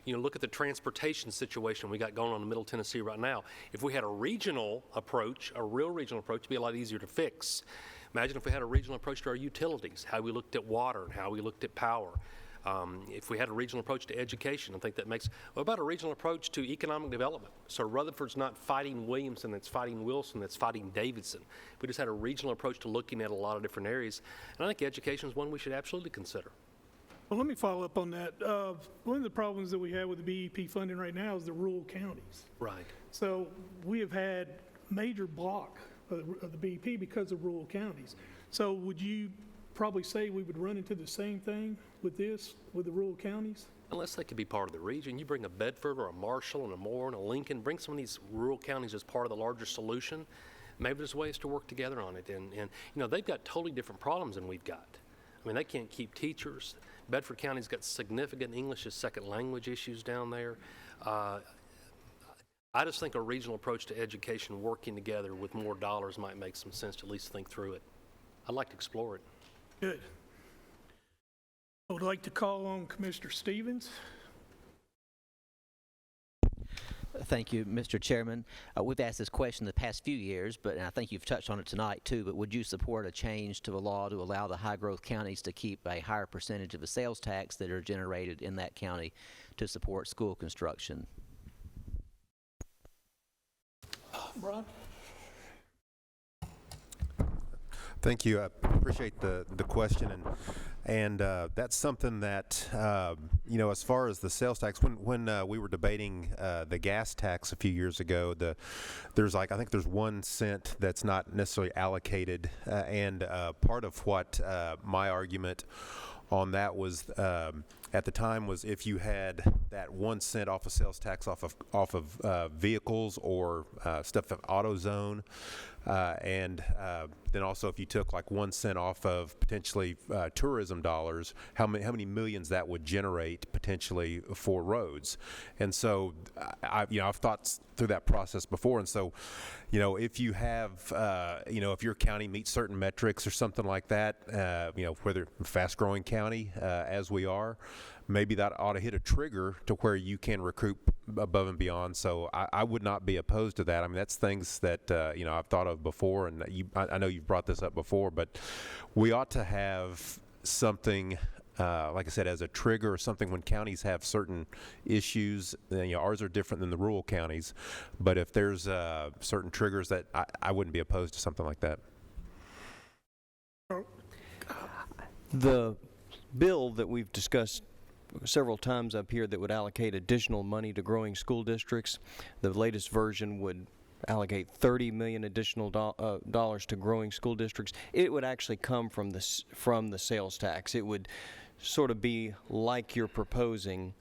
look at the transportation situation we got going on in Middle Tennessee right now. If we had a regional approach, a real regional approach, it'd be a lot easier to fix. Imagine if we had a regional approach to our utilities, how we looked at water and how we looked at power. If we had a regional approach to education, I think that makes, what about a regional approach to economic development? So Rutherford's not fighting Williamson, it's fighting Wilson, it's fighting Davidson. We just had a regional approach to looking at a lot of different areas. And I think education is one we should absolutely consider. Well, let me follow up on that. One of the problems that we have with the BEP funding right now is the rural counties. Right. So we have had major block of the BEP because of rural counties. So would you probably say we would run into the same thing with this, with the rural counties? Unless they could be part of the region. You bring a Bedford or a Marshall and a Moore and a Lincoln, bring some of these rural counties as part of the larger solution. Maybe there's ways to work together on it. And you know, they've got totally different problems than we've got. I mean, they can't keep teachers. Bedford County's got significant English as second language issues down there. I just think a regional approach to education working together with more dollars might make some sense to at least think through it. I'd like to explore it. Good. I would like to call on Commissioner Stevens. Thank you, Mr. Chairman. We've asked this question the past few years, but and I think you've touched on it tonight too, but would you support a change to the law to allow the high-growth counties to keep a higher percentage of the sales tax that are generated in that county to support school construction? Brian? Thank you. I appreciate the question, and that's something that you know, as far as the sales tax, when we were debating the gas tax a few years ago, there's like, I think there's 1 cent that's not necessarily allocated, and part of what my argument on that was at the time was if you had that 1 cent off of sales tax off of vehicles or stuff at AutoZone, and then also if you took like 1 cent off of potentially tourism dollars, how many millions that would generate potentially for roads. And so I've thought through that process before, and so you know, if you have if your county meets certain metrics or something like that, whether fast-growing county as we are, maybe that ought to hit a trigger to where you can recoup above and beyond. So I would not be opposed to that. I mean, that's things that I've thought of before, and I know you've brought this up before, but we ought to have something, like I said, as a trigger or something when counties have certain issues. Ours are different than the rural counties, but if there's certain triggers, that I wouldn't be opposed to something like that. The bill that we've discussed several times up here that would allocate additional money to growing school districts, the latest version would allocate $30 million additional dollars to growing school districts. It would actually come from the sales tax. It would sort of be like you're proposing.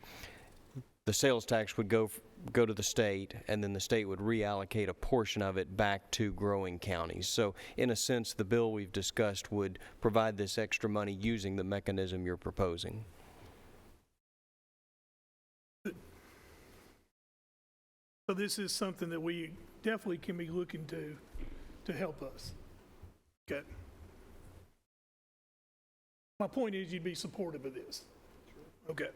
The sales tax would go to the state, and then the state would reallocate a portion of it back to growing counties. So in a sense, the bill we've discussed would provide this extra money using the mechanism you're proposing. So this is something that we definitely can be looking to help us. Okay. My point is you'd be supportive of this. Okay.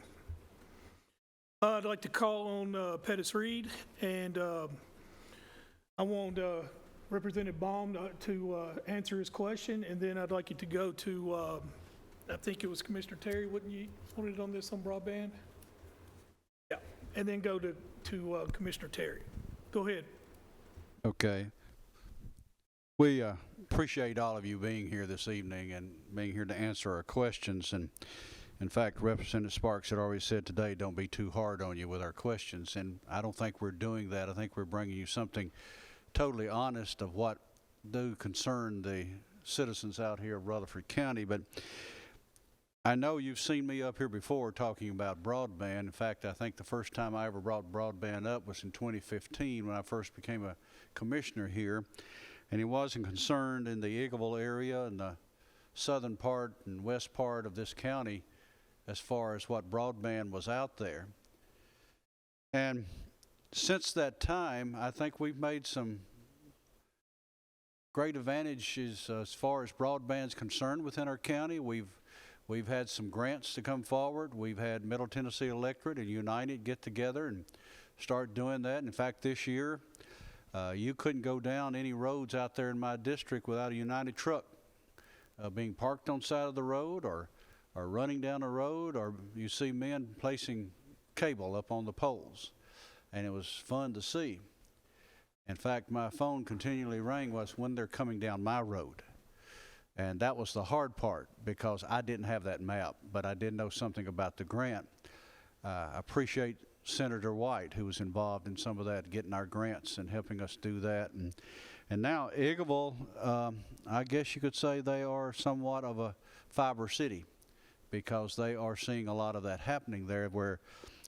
I'd like to call on Pettis Reed, and I want Representative Baum to answer his question, and then I'd like you to go to, I think it was Commissioner Terry, wouldn't you want it on this on broadband? Yeah, and then go to Commissioner Terry. Go ahead. Okay. We appreciate all of you being here this evening and being here to answer our questions. And in fact, Representative Sparks had already said today, don't be too hard on you with our questions. And I don't think we're doing that. I think we're bringing you something totally honest of what do concern the citizens out here of Rutherford County. But I know you've seen me up here before talking about broadband. In fact, I think the first time I ever brought broadband up was in 2015 when I first became a commissioner here. And it wasn't concerned in the Eagleville area and the southern part and west part of this county as far as what broadband was out there. And since that time, I think we've made some great advantages as far as broadband's concerned within our county. We've had some grants to come forward. We've had Middle Tennessee Electric and United get together and start doing that. In fact, this year, you couldn't go down any roads out there in my district without a United truck being parked on the side of the road or running down the road, or you see men placing cable up on the poles. And it was fun to see. In fact, my phone continually rang was when they're coming down my road. And that was the hard part because I didn't have that map, but I did know something about the grant. I appreciate Senator White, who was involved in some of that, getting our grants and helping us do that. And now Eagleville, I guess you could say they are somewhat of a fiber city. because they are seeing a lot of that happening there, where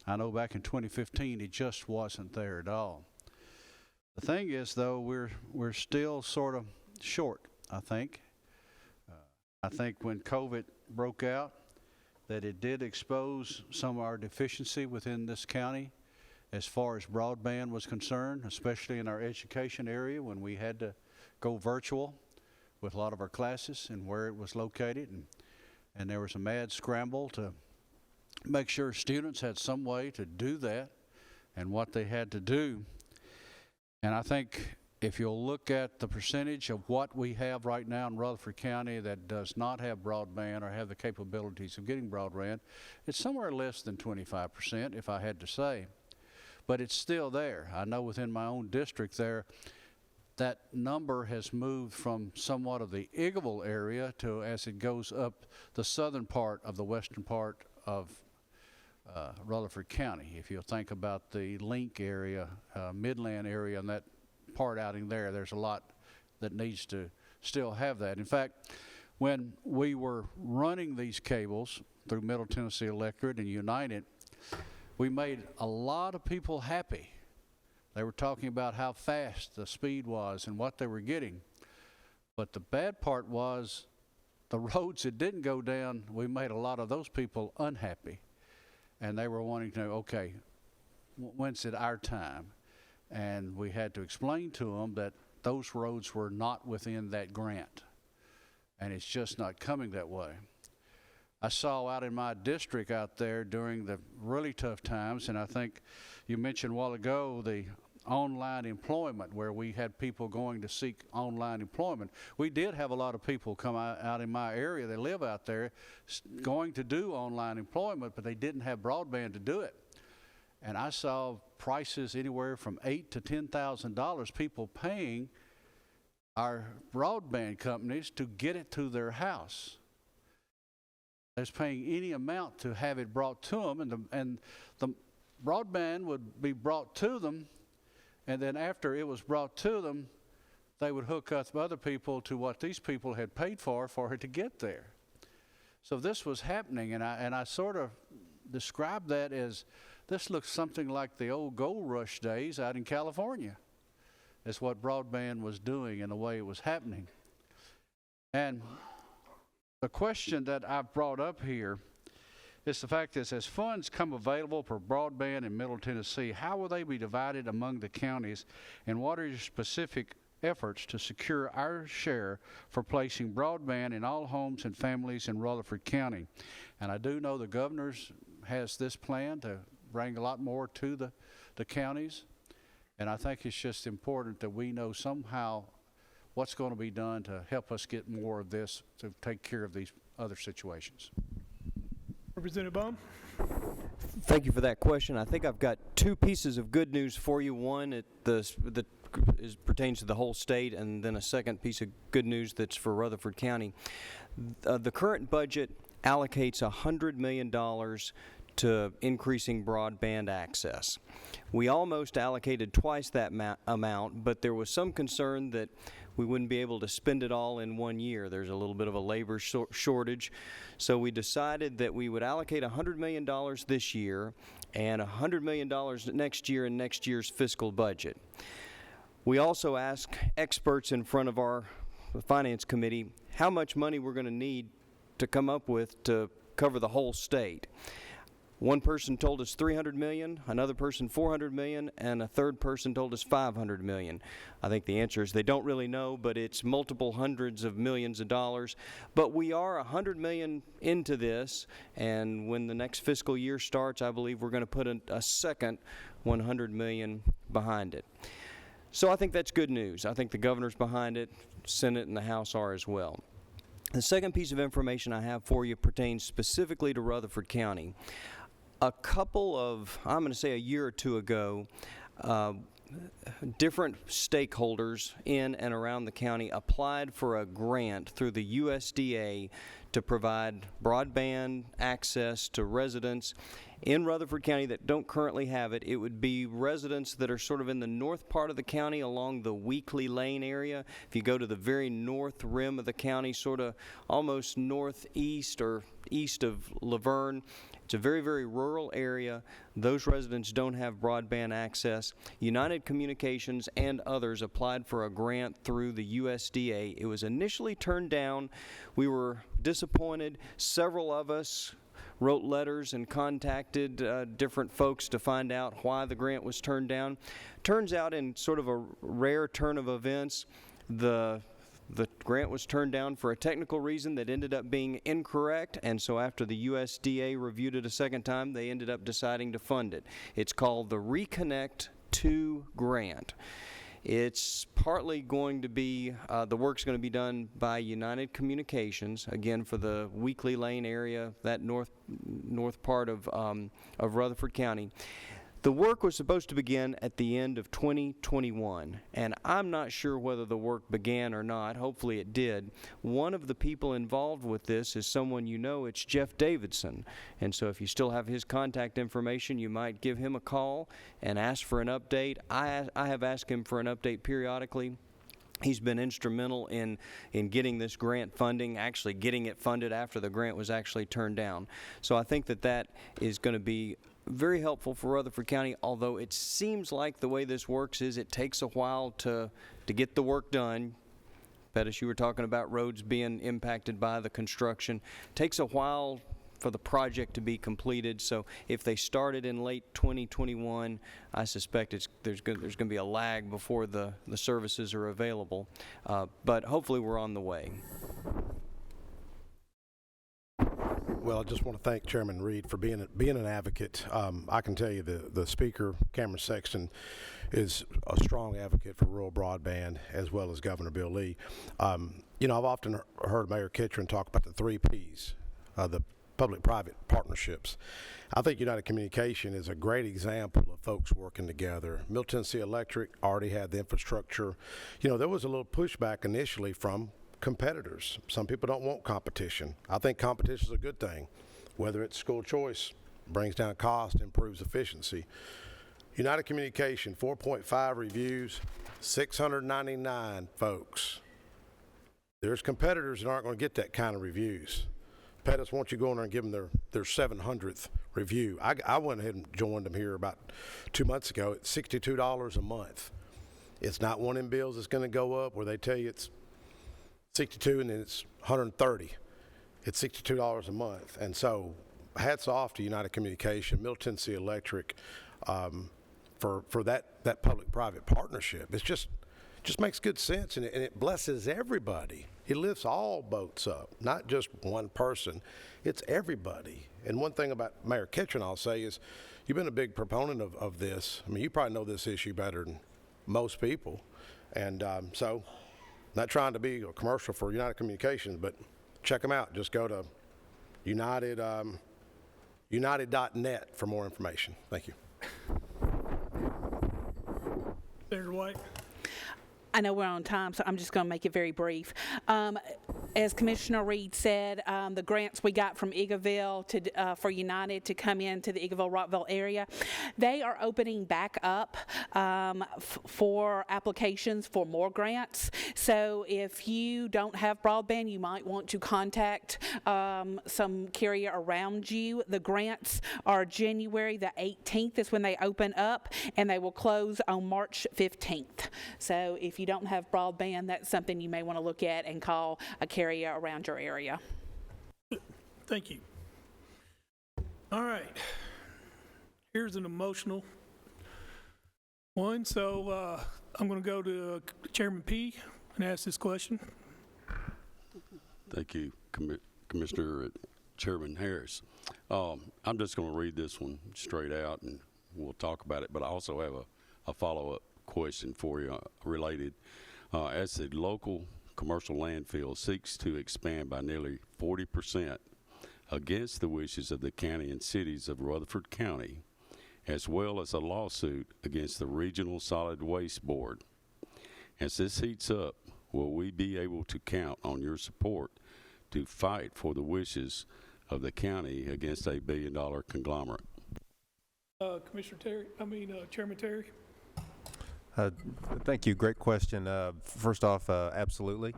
I know back in 2015 it just wasn't there at all. The thing is, though, we're still sort of short, I think. I think when COVID broke out, that it did expose some of our deficiency within this county as far as broadband was concerned, especially in our education area when we had to go virtual with a lot of our classes and where it was located. And there was a mad scramble to make sure students had some way to do that and what they had to do. And I think if you'll look at the percentage of what we have right now in Rutherford County that does not have broadband or have the capabilities of getting broadband, it's somewhere less than 25%, if I had to say. But it's still there. I know within my own district there, that number has moved from somewhat of the Iggleville area to, as it goes up the southern part of the western part of Rutherford County. If you'll think about the Link area, Midland area, and that part outing there, there's a lot that needs to still have that. In fact, when we were running these cables through Middle Tennessee Electric and United, we made a lot of people happy. They were talking about how fast the speed was and what they were getting. But the bad part was the roads that didn't go down, we made a lot of those people unhappy. And they were wanting to know, okay, when's it our time? And we had to explain to them that those roads were not within that grant. And it's just not coming that way. I saw out in my district out there during the really tough times, and I think you mentioned a while ago the online employment, where we had people going to seek online employment. We did have a lot of people come out in my area, they live out there, going to do online employment, but they didn't have broadband to do it. And I saw prices anywhere from $8,000 to $10,000, people paying our broadband companies to get it to their house. They was paying any amount to have it brought to them, and the broadband would be brought to them, and then after it was brought to them, they would hook up other people to what these people had paid for it to get there. So this was happening, and I sort of described that as, this looks something like the old gold rush days out in California. That's what broadband was doing and the way it was happening. And the question that I've brought up here is the fact that as funds come available for broadband in Middle Tennessee, how will they be divided among the counties, and what are your specific efforts to secure our share for placing broadband in all homes and families in Rutherford County? And I do know the governor has this plan to bring a lot more to the counties, and I think it's just important that we know somehow what's going to be done to help us get more of this to take care of these other situations. Representative Baum? Thank you for that question. I think I've got two pieces of good news for you. One that pertains to the whole state, and then a second piece of good news that's for Rutherford County. The current budget allocates $100 million to increasing broadband access. We almost allocated twice that amount, but there was some concern that we wouldn't be able to spend it all in 1 year. There's a little bit of a labor shortage. So we decided that we would allocate $100 million this year and $100 million next year in next year's fiscal budget. We also asked experts in front of our Finance Committee how much money we're going to need to come up with to cover the whole state. One person told us $300 million, another person $400 million, and a third person told us $500 million. I think the answer is they don't really know, but it's multiple hundreds of millions of dollars. But we are $100 million into this, and when the next fiscal year starts, I believe we're going to put a second $100 million behind it. So I think that's good news. I think the governor's behind it, Senate and the House are as well. The second piece of information I have for you pertains specifically to Rutherford County. A couple of, I'm going to say a year or two ago, different stakeholders in and around the county applied for a grant through the USDA to provide broadband access to residents in Rutherford County that don't currently have it. It would be residents that are sort of in the north part of the county along the Weekly Lane area. If you go to the very north rim of the county, sort of almost northeast or east of Laverne, it's a very, very rural area. Those residents don't have broadband access. United Communications and others applied for a grant through the USDA. It was initially turned down. We were disappointed. Several of us wrote letters and contacted different folks to find out why the grant was turned down. Turns out, in sort of a rare turn of events, the grant was turned down for a technical reason that ended up being incorrect, and so after the USDA reviewed it a second time, they ended up deciding to fund it. It's called the Reconnect 2 grant. It's partly going to be, the work's going to be done by United Communications, again for the Weekly Lane area, that north part of Rutherford County. The work was supposed to begin at the end of 2021, and I'm not sure whether the work began or not. Hopefully it did. One of the people involved with this is someone you know. It's Jeff Davidson, and so if you still have his contact information, you might give him a call and ask for an update. I have asked him for an update periodically. He's been instrumental in getting this grant funding, actually getting it funded after the grant was actually turned down. So I think that is going to be very helpful for Rutherford County, although it seems like the way this works is it takes a while to get the work done. Pettis, you were talking about roads being impacted by the construction. It takes a while for the project to be completed, so if they started in late 2021, I suspect there's going to be a lag before the services are available, but hopefully we're on the way. Well, I just want to thank Chairman Reed for being an advocate. I can tell you the Speaker, Cameron Sexton, is a strong advocate for rural broadband, as well as Governor Bill Lee. You know, I've often heard Mayor Kitchen talk about the 3 Ps, the public-private partnerships. I think United Communication is a great example of folks working together. Middle Tennessee Electric already had the infrastructure. You know, there was a little pushback initially from competitors. Some people don't want competition. I think competition is a good thing. Whether it's school choice, brings down cost, improves efficiency. United Communication, 4.5 reviews, 699 folks. There's competitors that aren't going to get that kind of reviews. Pettis, why don't you go in there and give them their 700th review? I went ahead and joined them here about 2 months ago at $62 a month. It's not one of them bills that's going to go up where they tell you it's 62 and then it's 130. It's $62 a month. And so hats off to United Communication, Middle Tennessee Electric, for that public-private partnership. It just makes good sense, and it blesses everybody. It lifts all boats up, not just one person. It's everybody. And one thing about Mayor Kitchen I'll say is you've been a big proponent of this. I mean, you probably know this issue better than most people. And so not trying to be a commercial for United Communications, but check them out. Just go to united.net for more information. Thank you. Senator White. I know we're on time, so I'm just going to make it very brief. As Commissioner Reed said, the grants we got from Eagleville for United to come into the Eagleville-Rockville area, they are opening back up for applications for more grants. So if you don't have broadband, you might want to contact some carrier around you. The grants are January the 18th is when they open up, and they will close on March 15th. So if you don't have broadband, that's something you may want to look at and call a carrier around your area. Thank you. All right. Here's an emotional one. So I'm going to go to Chairman P. and ask this question. Thank you, Commissioner Chairman Harris. I'm just going to read this one straight out, and we'll talk about it. But I also have a follow-up question for you related. As the local commercial landfill seeks to expand by nearly 40% against the wishes of the county and cities of Rutherford County as well as a lawsuit against the Regional Solid Waste Board. As this heats up, will we be able to count on your support to fight for the wishes of the county against a billion-dollar conglomerate? Chairman Terry. Thank you. Great question. First off, absolutely.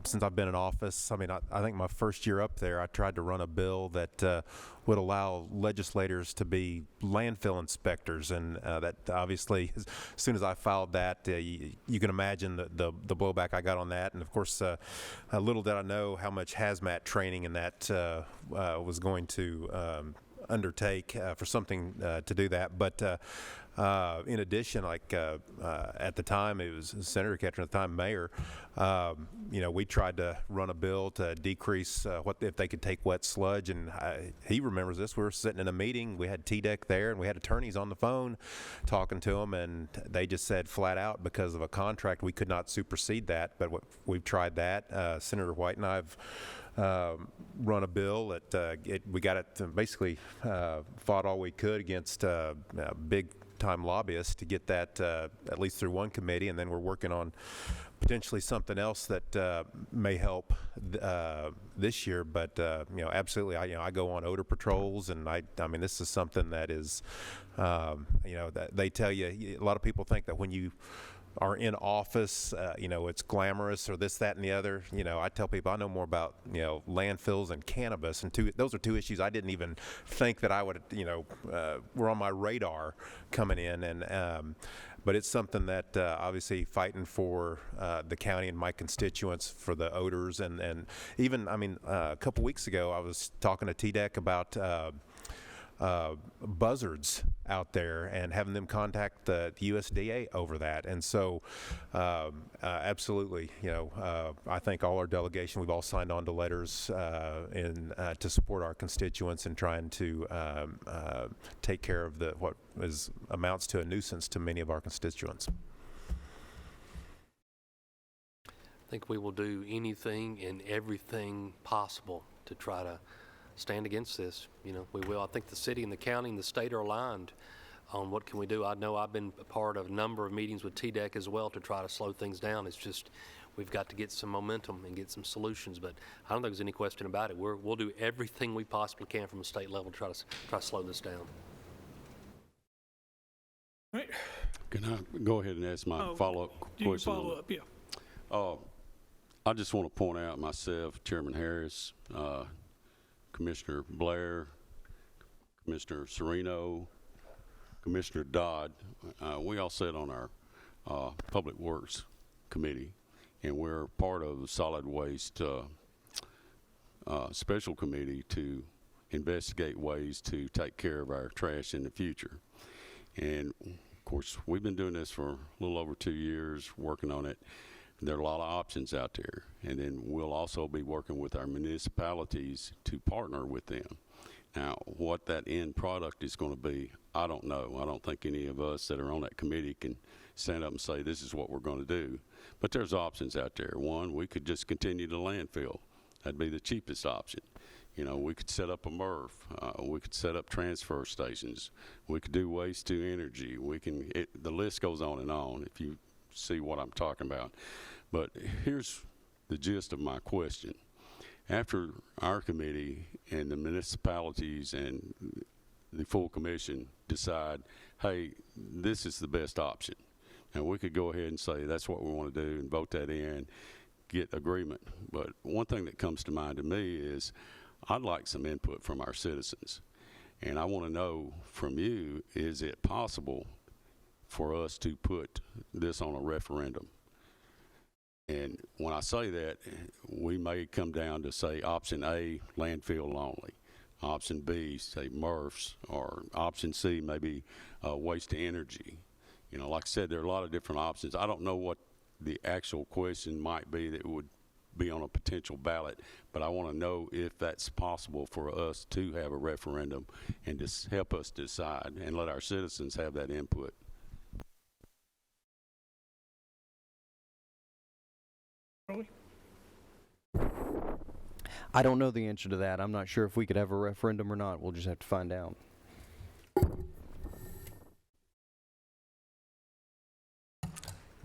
Since I've been in office, I think my first year up there, I tried to run a bill that would allow legislators to be landfill inspectors, and that obviously, as soon as I filed that, you can imagine the blowback I got on that. And of course, little did I know how much hazmat training and that was going to undertake for something to do that. But in addition, at the time, it was Senator Ketchum, at the time Mayor, we tried to run a bill to decrease if they could take wet sludge, and he remembers this. We were sitting in a meeting, we had TDEC there, and we had attorneys on the phone talking to them, and they just said flat out, because of a contract, we could not supersede that. But we've tried that. Senator White and I have run a bill that we got it to basically fought all we could against big time lobbyists to get that at least through one committee, and then we're working on potentially something else that may help this year. But absolutely, I go on odor patrols, and I mean this is something that is that they tell you. A lot of people think that when you are in office, it's glamorous or this, that, and the other. I tell people I know more about, landfills and cannabis, and those are two issues I didn't even think that I would, were on my radar coming in. And but it's something that obviously fighting for the county and my constituents for the odors, and even, a couple weeks ago I was talking to TDEC about buzzards out there and having them contact the USDA over that. And so absolutely, I think all our delegation, we've all signed on to letters to support our constituents and trying to take care of what amounts to a nuisance to many of our constituents. I think we will do anything and everything possible to try to stand against this. We will. I think the city and the county and the state are aligned on what can we do. I know I've been a part of a number of meetings with TDEC as well to try to slow things down. It's just we've got to get some momentum and get some solutions. But I don't think there's any question about it. We'll do everything we possibly can from a state level to try to slow this down. Right. Can I go ahead and ask my follow-up question? Follow-up, yeah. I just want to point out myself, Chairman Harris, Commissioner Blair, Commissioner Sereno, Commissioner Dodd, we all sit on our Public Works Committee, and we're part of the Solid Waste Special Committee to investigate ways to take care of our trash in the future. And of course, we've been doing this for a little over 2 years, working on it. There are a lot of options out there, and then we'll also be working with our municipalities to partner with them. Now, what that end product is going to be, I don't know. I don't think any of us that are on that committee can stand up and say this is what we're going to do. But there's options out there. One, we could just continue to landfill. That'd be the cheapest option. We could set up a MRF. We could set up transfer stations. We could do waste to energy. The list goes on and on if you see what I'm talking about. But here's the gist of my question. After our committee and the municipalities and the full commission decide, hey, this is the best option, and we could go ahead and say that's what we want to do and vote that in, get agreement. But one thing that comes to mind to me is I'd like some input from our citizens, and I want to know from you, is it possible for us to put this on a referendum? And when I say that, we may come down to say option A, landfill only, option B, say MRFs, or option C, maybe waste to energy. Like I said, there are a lot of different options. I don't know what the actual question might be that would be on a potential ballot, but I want to know if that's possible for us to have a referendum and just help us decide and let our citizens have that input. I don't know the answer to that. I'm not sure if we could have a referendum or not. We'll just have to find out.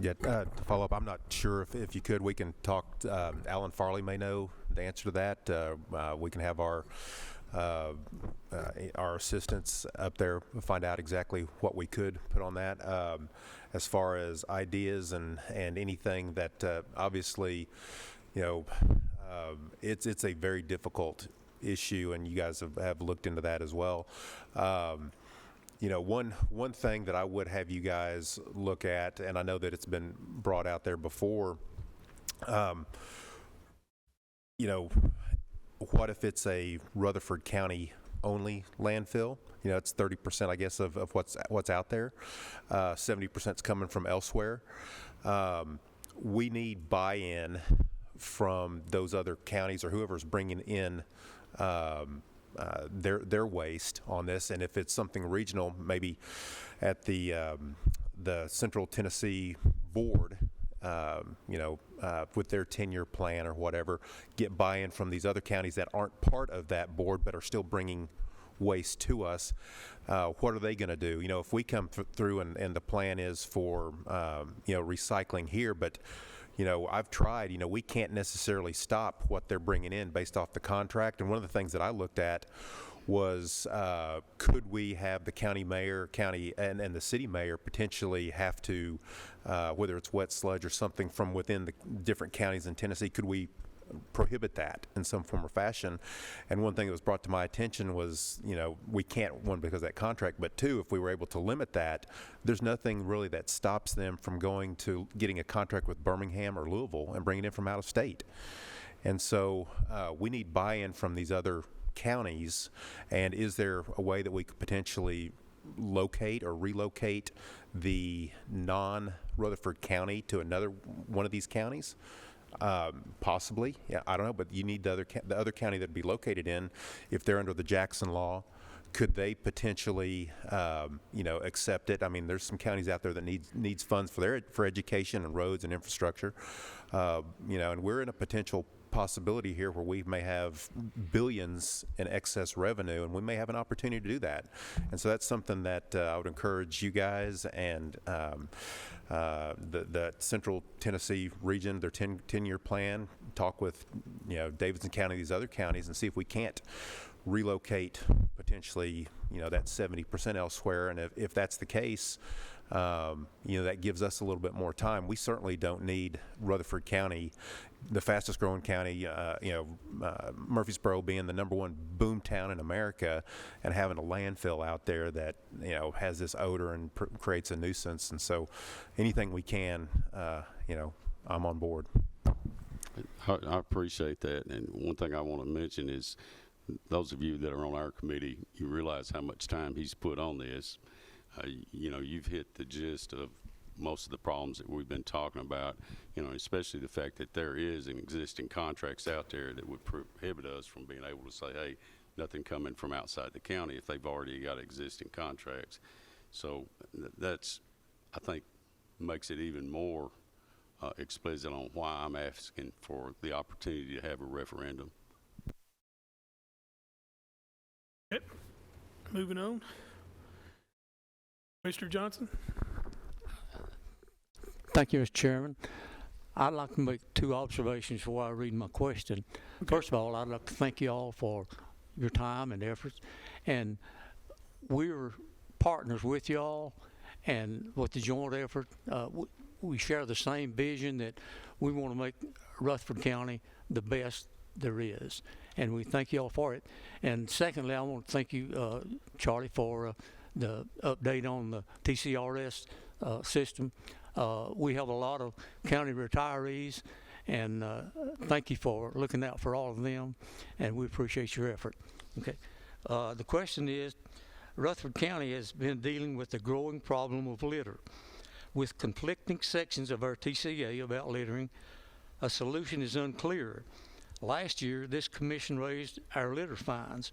Yeah, to follow up, I'm not sure if you could, we can talk, Alan Farley may know the answer to that. We can have our assistants up there find out exactly what we could put on that. As far as ideas and anything that obviously, you know, it's a very difficult issue, and you guys have looked into that as well. You know, one thing that I would have you guys look at, and I know that it's been brought out there before, you know, what if it's a Rutherford County only landfill? You know, it's 30%, I guess, of what's out there. 70% is coming from elsewhere. We need buy-in from those other counties or whoever's bringing in their waste on this, and if it's something regional, maybe at the Central Tennessee Board, you know, with their 10-year plan or whatever, get buy-in from these other counties that aren't part of that board but are still bringing waste to us. What are they going to do? You know, if we come through and the plan is for you know, recycling here, but you know, I've tried, you know, we can't necessarily stop what they're bringing in based off the contract. And one of the things that I looked at was, could we have the county mayor, and the city mayor potentially have to, whether it's wet sludge or something from within the different counties in Tennessee, could we prohibit that in some form or fashion? And one thing that was brought to my attention was, you know, we can't, one, because of that contract, but two, if we were able to limit that, there's nothing really that stops them from going to getting a contract with Birmingham or Louisville and bringing it in from out of state. And so we need buy-in from these other counties. And is there a way that we could potentially locate or relocate the non-Rutherford County to another one of these counties? Possibly, yeah, I don't know, but you need the other county that'd be located in, if they're under the Jackson law, could they potentially, you know, accept it? I mean, there's some counties out there that needs funds for education and roads and infrastructure, you know, and we're in a potential possibility here where we may have billions in excess revenue, and we may have an opportunity to do that. And so that's something that I would encourage you guys and the Central Tennessee region, their 10-year plan, talk with, you know, Davidson County, these other counties, and see if we can't relocate potentially, you know, that 70% elsewhere. And if that's the case, you know, that gives us a little bit more time. We certainly don't need Rutherford County, the fastest growing county, you know, Murfreesboro being the #1 boom town in America, and having a landfill out there that, you know, has this odor and creates a nuisance. And so anything we can, you know, I'm on board. I appreciate that. And one thing I want to mention is, those of you that are on our committee, you realize how much time he's put on this. You know, you've hit the gist of most of the problems that we've been talking about, you know, especially the fact that there is an existing contracts out there that would prohibit us from being able to say, hey, nothing coming from outside the county if they've already got existing contracts. So that's, I think, makes it even more explicit on why I'm asking for the opportunity to have a referendum. Yep. Moving on. Mr. Johnson? Thank you, Mr. Chairman. I'd like to make two observations before I read my question. Okay. First of all, I'd like to thank you all for your time and efforts. And we're partners with y'all, and with the joint effort, we share the same vision that we want to make Rutherford County the best there is. And we thank you all for it. And secondly, I want to thank you, Charlie, for the update on the TCRS system. We have a lot of county retirees, and thank you for looking out for all of them, and we appreciate your effort. Okay. The question is, Rutherford County has been dealing with the growing problem of litter. With conflicting sections of our TCA about littering, a solution is unclear. Last year, this commission raised our litter fines.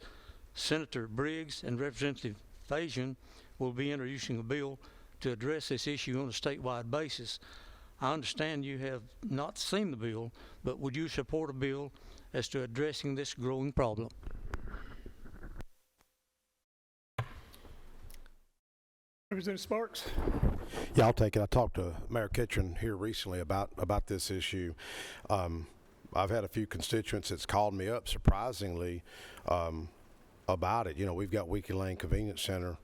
Senator Briggs and Representative Fajan will be introducing a bill to address this issue on a statewide basis. I understand you have not seen the bill, but would you support a bill as to addressing this growing problem? Representative Sparks? Yeah, I'll take it. I talked to Mayor Kitchen here recently about this issue. I've had a few constituents that's called me up, surprisingly, about it. You know, we've got Weekly Lane Convenience Center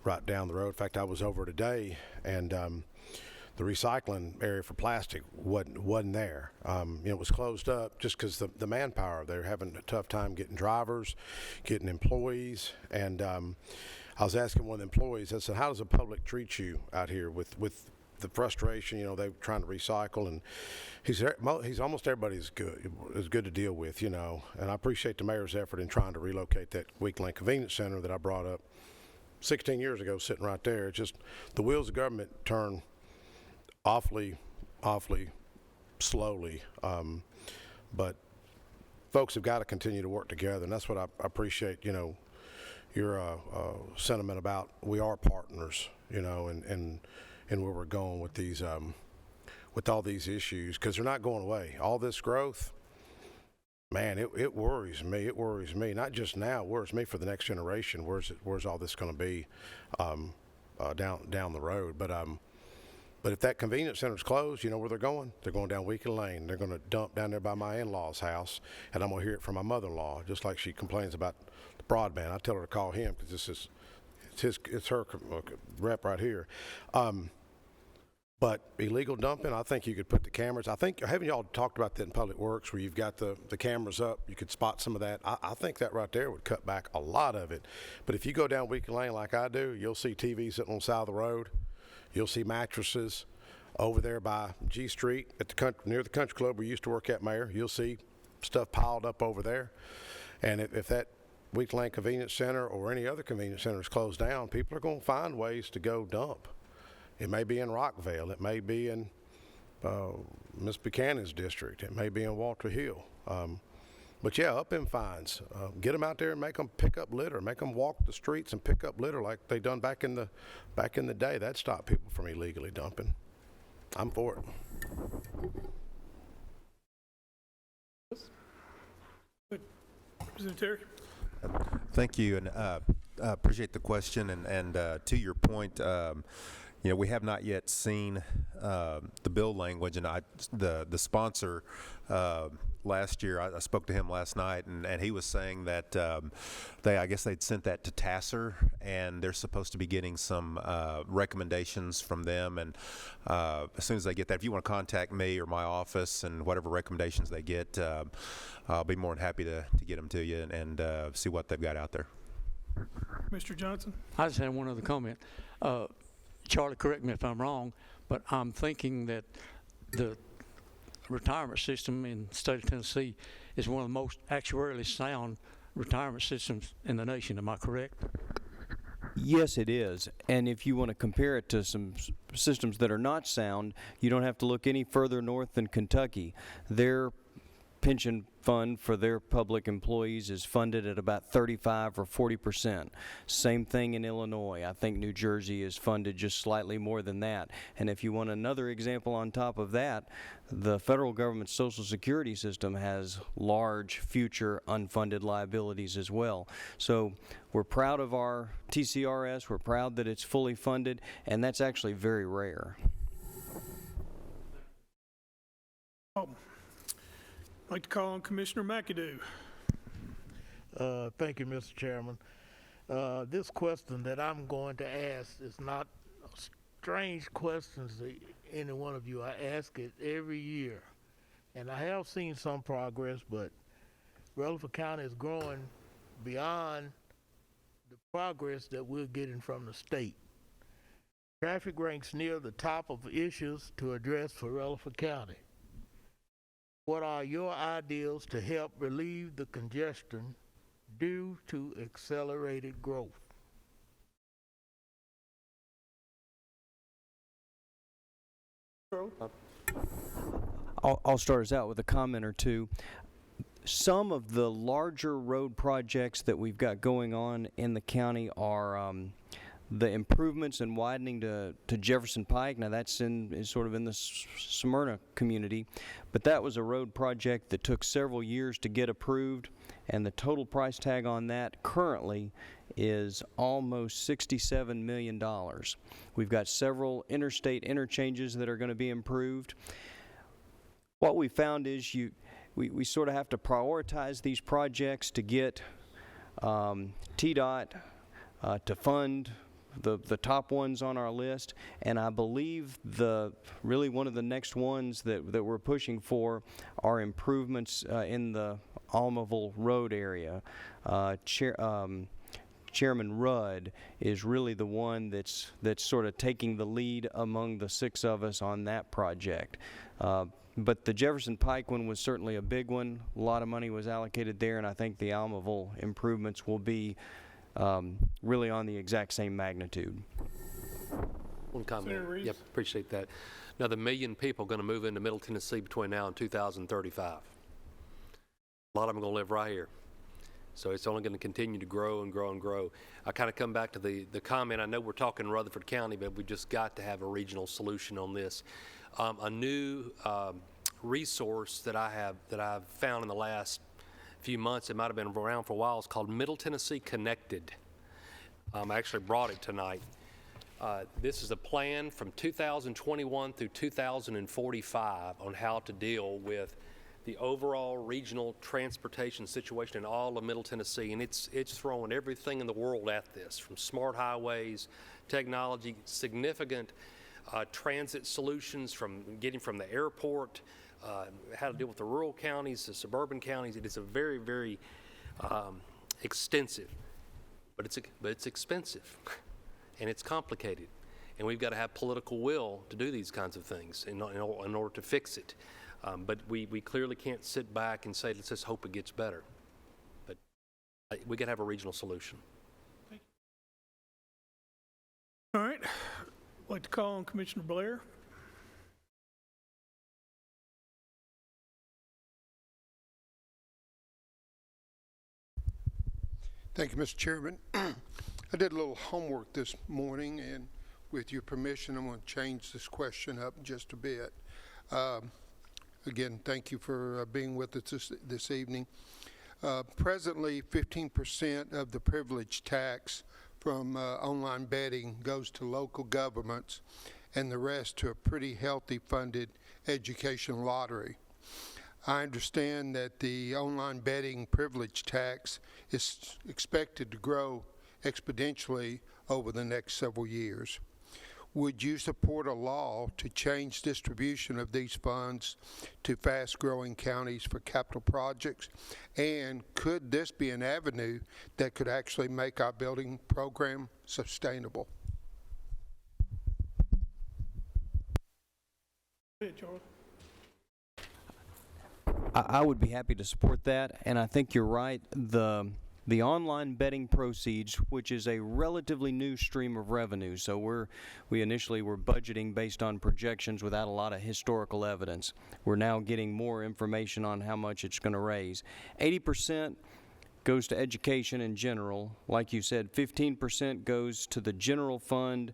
right down the road. In fact, I was over today, and the recycling area for plastic wasn't there. It was closed up just because the manpower. They're having a tough time getting drivers, getting employees, and I was asking one of the employees, I said, how does the public treat you out here with the frustration? You know, they're trying to recycle, and he's almost everybody's good. Is good to deal with, you know. And I appreciate the mayor's effort in trying to relocate that Weekly Lane Convenience Center that I brought up 16 years ago, sitting right there. It's just the wheels of government turn awfully slowly, but folks have got to continue to work together, and that's what I appreciate. You know, your sentiment about we are partners, you know, and where we're going with these with all these issues, because they're not going away. All this growth, man, it worries me. It worries me, not just now. It worries me for the next generation. Where's all this going to be down the road? But if that convenience center's closed, you know where they're going? They're going down Weekly Lane. They're going to dump down there by my in-laws' house, and I'm going to hear it from my mother-in-law, just like she complains about the broadband. I tell her to call him because it's her rep right here. But illegal dumping, I think you could put the cameras. Haven't y'all talked about that in Public Works where you've got the cameras up? You could spot some of that. I think that right there would cut back a lot of it. But if you go down Weekly Lane like I do, you'll see TVs sitting on the side of the road. You'll see mattresses over there by G Street near the country club we used to work at, Mayor. You'll see stuff piled up over there. And if that Weekly Lane Convenience Center or any other convenience center is closed down, people are going to find ways to go dump. It may be in Rockville. It may be in Ms. Buchanan's district. It may be in Walter Hill. But yeah, up in fines. Get them out there and make them pick up litter. Make them walk the streets and pick up litter like they done back in the day. That stopped people from illegally dumping. I'm for it. Good. Representative Terry? Thank you, and appreciate the question. And to your point, you know, we have not yet seen the bill language, and the sponsor last year, I spoke to him last night, and he was saying that I guess they'd sent that to TASSER, and they're supposed to be getting some recommendations from them. And as soon as they get that, if you want to contact me or my office and whatever recommendations they get, I'll be more than happy to get them to you and see what they've got out there. Mr. Johnson? I just had one other comment. Charlie, correct me if I'm wrong, but I'm thinking that the retirement system in the state of Tennessee is one of the most actuarially sound retirement systems in the nation. Am I correct? Yes, it is. And if you want to compare it to some systems that are not sound, you don't have to look any further north than Kentucky. Their pension fund for their public employees is funded at about 35 or 40%. Same thing in Illinois. I think New Jersey is funded just slightly more than that. And if you want another example on top of that, the federal government's Social Security system has large future unfunded liabilities as well. So we're proud of our TCRS. We're proud that it's fully funded, and that's actually very rare. I'd like to call on Commissioner McAdoo. Thank you, Mr. Chairman. This question that I'm going to ask is not a strange question to any one of you. I ask it every year, and I have seen some progress, but Rutherford County is growing beyond the progress that we're getting from the state. Traffic ranks near the top of issues to address for Rutherford County. What are your ideas to help relieve the congestion due to accelerated growth? I'll start us out with a comment or two. Some of the larger road projects that we've got going on in the county are the improvements in widening to Jefferson Pike. Now that's is sort of in the Smyrna community, but that was a road project that took several years to get approved, and the total price tag on that currently is almost $67 million. We've got several interstate interchanges that are going to be improved. What we found is we sort of have to prioritize these projects to get TDOT to fund the top ones on our list, and I believe really one of the next ones that we're pushing for are improvements in the Almaval Road area. Chairman Rudd is really the one that's sort of taking the lead among the six of us on that project. But the Jefferson Pike one was certainly a big one. A lot of money was allocated there, and I think the Almaval improvements will be really on the exact same magnitude. One comment. Senator Reeves? Yep, appreciate that. Now, the 1 million people are going to move into Middle Tennessee between now and 2035. A lot of them are going to live right here. So it's only going to continue to grow and grow and grow. I kind of come back to the comment. I know we're talking Rutherford County, but we just got to have a regional solution on this. A new resource that I've found in the last few months, it might have been around for a while, is called Middle Tennessee Connected. I actually brought it tonight. This is a plan from 2021 through 2045 on how to deal with the overall regional transportation situation in all of Middle Tennessee, and it's throwing everything in the world at this, from smart highways, technology, significant transit solutions, from getting from the airport, how to deal with the rural counties, the suburban counties. It is a very, very extensive, but it's expensive, and it's complicated, and we've got to have political will to do these kinds of things in order to fix it. But we clearly can't sit back and say, let's just hope it gets better. But we got to have a regional solution. All right. I'd like to call on Commissioner Blair. Thank you, Mr. Chairman. I did a little homework this morning, and with your permission, I'm going to change this question up just a bit. Again, thank you for being with us this evening. Presently, 15% of the privilege tax from online betting goes to local governments, and the rest to a pretty healthy funded education lottery. I understand that the online betting privilege tax is expected to grow exponentially over the next several years. Would you support a law to change distribution of these funds to fast-growing counties for capital projects? And could this be an avenue that could actually make our building program sustainable? Go ahead, Charlie. I would be happy to support that, and I think you're right. The online betting proceeds, which is a relatively new stream of revenue, so we initially were budgeting based on projections without a lot of historical evidence. We're now getting more information on how much it's going to raise. 80% goes to education in general. Like you said, 15% goes to the general fund,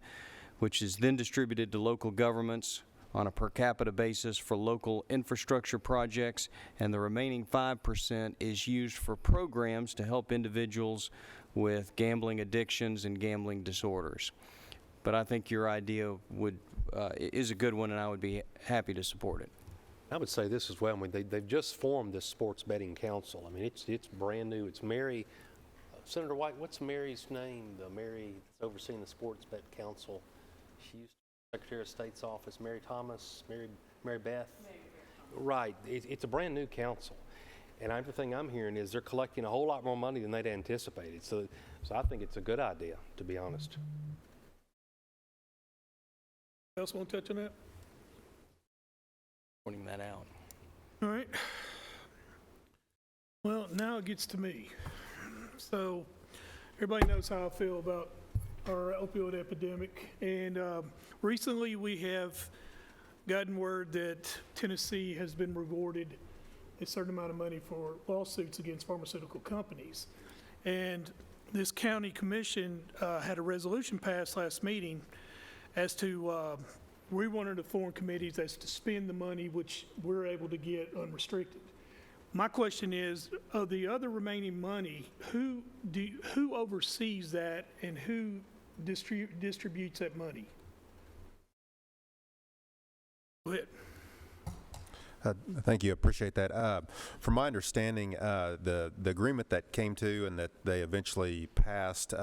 which is then distributed to local governments on a per capita basis for local infrastructure projects, and the remaining 5% is used for programs to help individuals with gambling addictions and gambling disorders. But I think your idea is a good one, and I would be happy to support it. I would say this as well. I mean, they've just formed this sports betting council. I mean, it's brand new. It's Mary, Senator White, what's Mary's name? The Mary that's overseeing the sports bet council. She used to Secretary of State's office, Mary Thomas, Mary Beth. Right, it's a brand new council, and everything I'm hearing is they're collecting a whole lot more money than they'd anticipated. So I think it's a good idea, to be honest. Else want to touch on that? Pointing that out. All right. Well, now it gets to me. So everybody knows how I feel about our opioid epidemic, and recently we have gotten word that Tennessee has been rewarded a certain amount of money for lawsuits against pharmaceutical companies. And this county commission had a resolution passed last meeting as to, we wanted to form committees as to spend the money which we're able to get unrestricted. My question is, of the other remaining money, who oversees that and who distributes that money? Go ahead. Thank you. Appreciate that. From my understanding, the agreement that came to and that they eventually passed,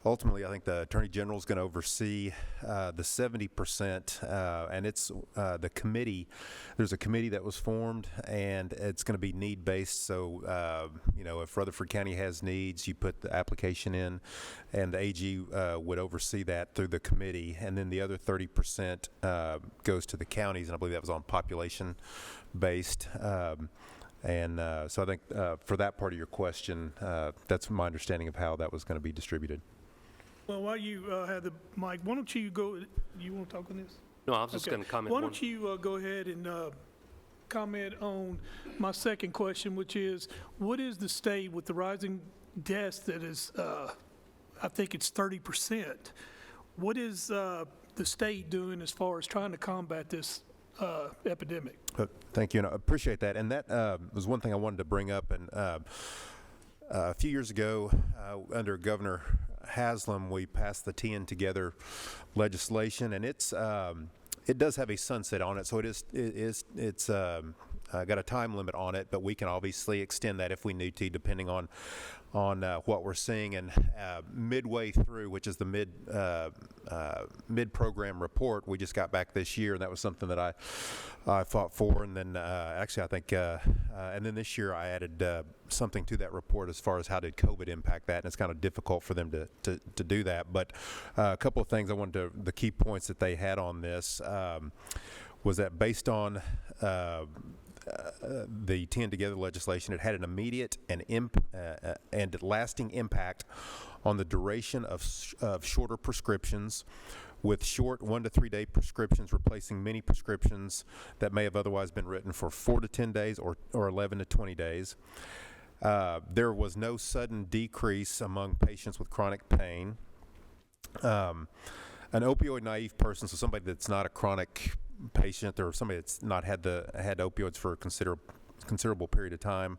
ultimately, I think the Attorney General is going to oversee the 70%, and it's the committee. There's a committee that was formed, and it's going to be need-based. So, if Rutherford County has needs, you put the application in, and the AG would oversee that through the committee. And then the other 30% goes to the counties, and I believe that was on population-based. So I think for that part of your question, that's my understanding of how that was going to be distributed. Well, while you have the mic, why don't you go, you want to talk on this? No, I was just going to comment. Why don't you go ahead and comment on my second question, which is, what is the state with the rising deaths that is, I think it's 30%. What is the state doing as far as trying to combat this epidemic? Thank you, and I appreciate that. And that was one thing I wanted to bring up. And a few years ago, under Governor Haslam, we passed the 10 Together legislation, and it does have a sunset on it, so it's got a time limit on it, but we can obviously extend that if we need to, depending on what we're seeing. And midway through, which is the mid-program report, we just got back this year, and that was something that I fought for. And then actually, I think, and then this year I added something to that report as far as how did COVID impact that, and it's kind of difficult for them to do that. But a couple of things I wanted to, the key points that they had on this was that based on the 10 Together legislation, it had an immediate and lasting impact on the duration of shorter prescriptions, with short 1 to 3 day prescriptions replacing many prescriptions that may have otherwise been written for 4 to 10 days or 11 to 20 days. There was no sudden decrease among patients with chronic pain. An opioid-naive person, so somebody that's not a chronic patient or somebody that's not had opioids for a considerable period of time,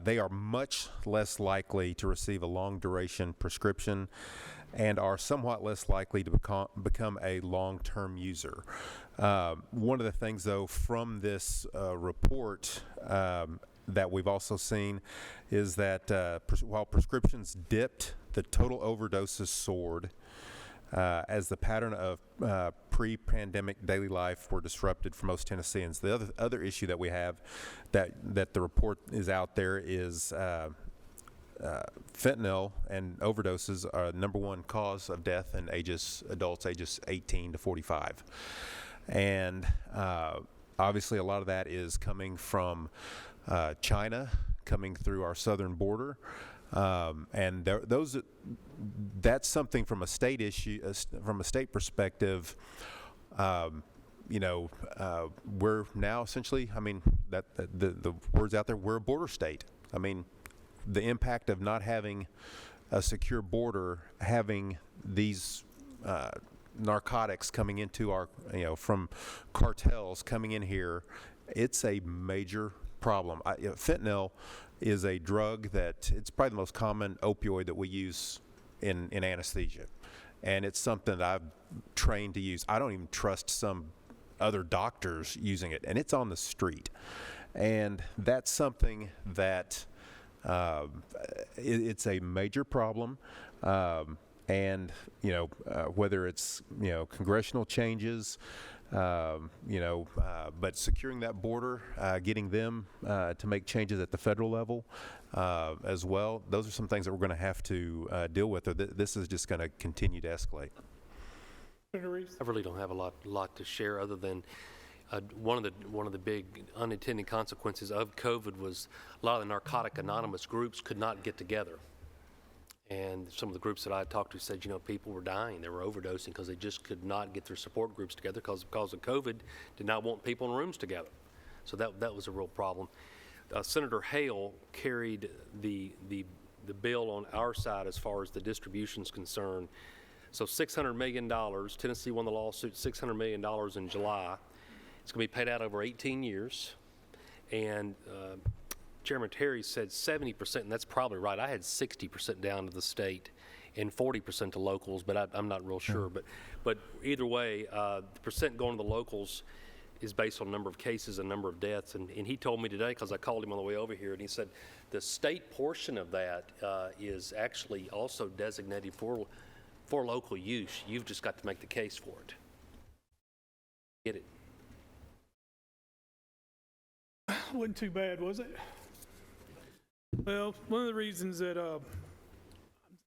they are much less likely to receive a long-duration prescription and are somewhat less likely to become a long-term user. One of the things, though, from this report that we've also seen is that while prescriptions dipped, the total overdoses soared. As the pattern of pre-pandemic daily life were disrupted for most Tennesseans. The other issue that we have that the report is out there is fentanyl and overdoses are the number one cause of death in adults ages 18 to 45. And obviously a lot of that is coming from China, coming through our southern border. And that's something from a state issue, from a state perspective. We're now essentially, I mean, that the word's out there, we're a border state. I mean, the impact of not having a secure border, having these narcotics coming into our, from cartels coming in here, it's a major problem. Fentanyl is a drug that it's probably the most common opioid that we use in anesthesia. And it's something that I've trained to use. I don't even trust some other doctors using it, and it's on the street. And that's something that it's a major problem. And, whether it's, congressional changes, but securing that border, getting them to make changes at the federal level as well, those are some things that we're going to have to deal with, or this is just going to continue to escalate. I really don't have a lot to share other than one of the big unintended consequences of COVID was a lot of the narcotic anonymous groups could not get together. And some of the groups that I talked to said, people were dying. They were overdosing because they just could not get their support groups together because of COVID, did not want people in rooms together. So that was a real problem. Senator Hale carried the the bill on our side as far as the distribution's concerned. So $600 million, Tennessee won the lawsuit, $600 million in July. It's going to be paid out over 18 years. And Chairman Terry said 70%, and that's probably right. I had 60% down to the state and 40% to locals, but I'm not real sure. But either way, the percent going to the locals is based on number of cases and number of deaths. And he told me today, because I called him on the way over here, and he said the state portion of that is actually also designated for local use. You've just got to make the case for it. Get it? Wasn't too bad, was it? Well, one of the reasons that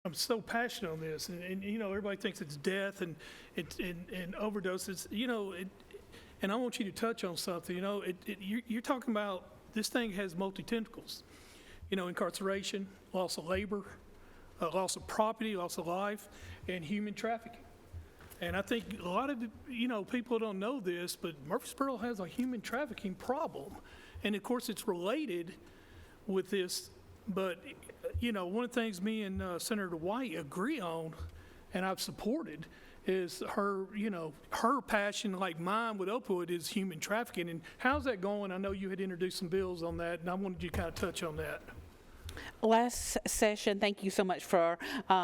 I'm so passionate on this, and you know, everybody thinks it's death and overdoses, you know, and I want you to touch on something. You know, you're talking about this thing has multi-tentacles. You know, incarceration, loss of labor, loss of property, loss of life, and human trafficking. And I think a lot of, you know, people don't know this, but Murfreesboro has a human trafficking problem. And of course, it's related with this. But, you know, one of the things me and Senator White agree on, and I've supported, is her, you know, her passion, like mine with opioid, is human trafficking. And how's that going? I know you had introduced some bills on that, and I wanted you to kind of touch on that. Last session, thank you so much for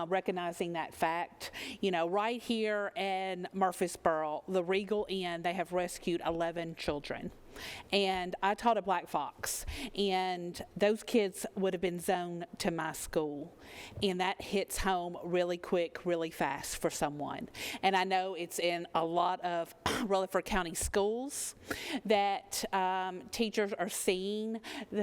recognizing that fact. You know, right here in Murfreesboro, the Regal Inn, they have rescued 11 children. And I taught at Black Fox, and those kids would have been zoned to my school. And that hits home really quick, really fast for someone. And I know it's in a lot of Rutherford County schools that teachers are seeing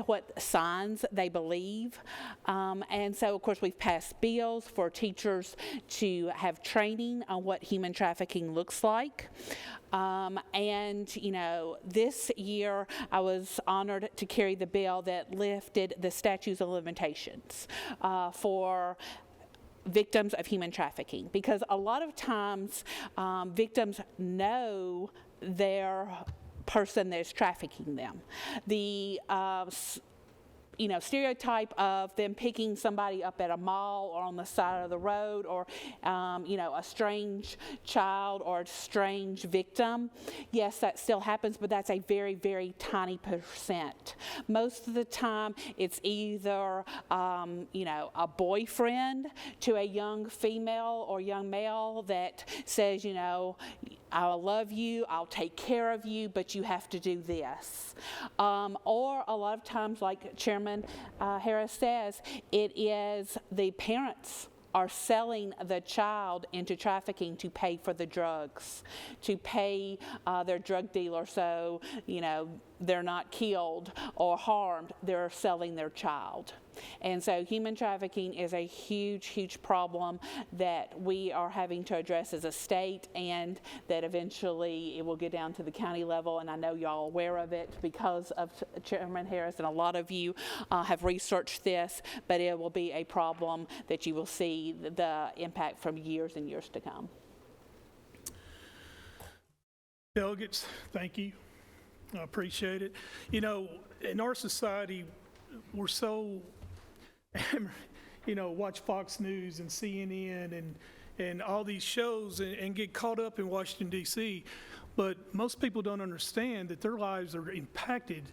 what signs they believe. And so, of course, we've passed bills for teachers to have training on what human trafficking looks like. And, you know, this year I was honored to carry the bill that lifted the statutes of limitations for victims of human trafficking, because a lot of times victims know their person that's trafficking them. The you know, stereotype of them picking somebody up at a mall or on the side of the road, or, you know, a strange child or a strange victim. Yes, that still happens, but that's a very, very tiny percent. Most of the time, it's either, you know, a boyfriend to a young female or young male that says, you know, I'll love you, I'll take care of you, but you have to do this. Or a lot of times, like Chairman Harris says, it is the parents are selling the child into trafficking to pay for the drugs, to pay their drug dealer so, you know, they're not killed or harmed. They're selling their child. And so human trafficking is a huge, huge problem that we are having to address as a state, and that eventually it will get down to the county level. And I know y'all are aware of it because of Chairman Harris, and a lot of you have researched this, but it will be a problem that you will see the impact from years and years to come. Delegates, thank you. I appreciate it. You know, in our society, we're so, you know, watch Fox News and CNN and all these shows and get caught up in Washington, D.C., but most people don't understand that their lives are impacted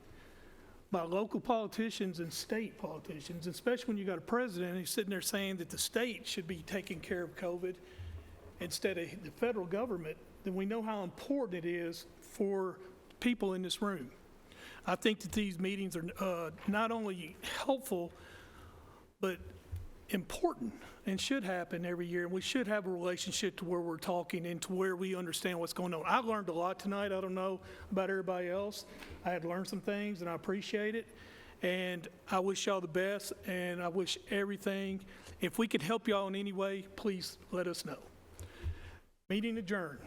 by local politicians and state politicians, especially when you got a president who's sitting there saying that the state should be taking care of COVID instead of the federal government. Then we know how important it is for people in this room. I think that these meetings are not only helpful, but important and should happen every year. And we should have a relationship to where we're talking and to where we understand what's going on. I learned a lot tonight. I don't know about everybody else. I had learned some things, and I appreciate it. And I wish y'all the best, and I wish everything. If we could help y'all in any way, please let us know. Meeting adjourned.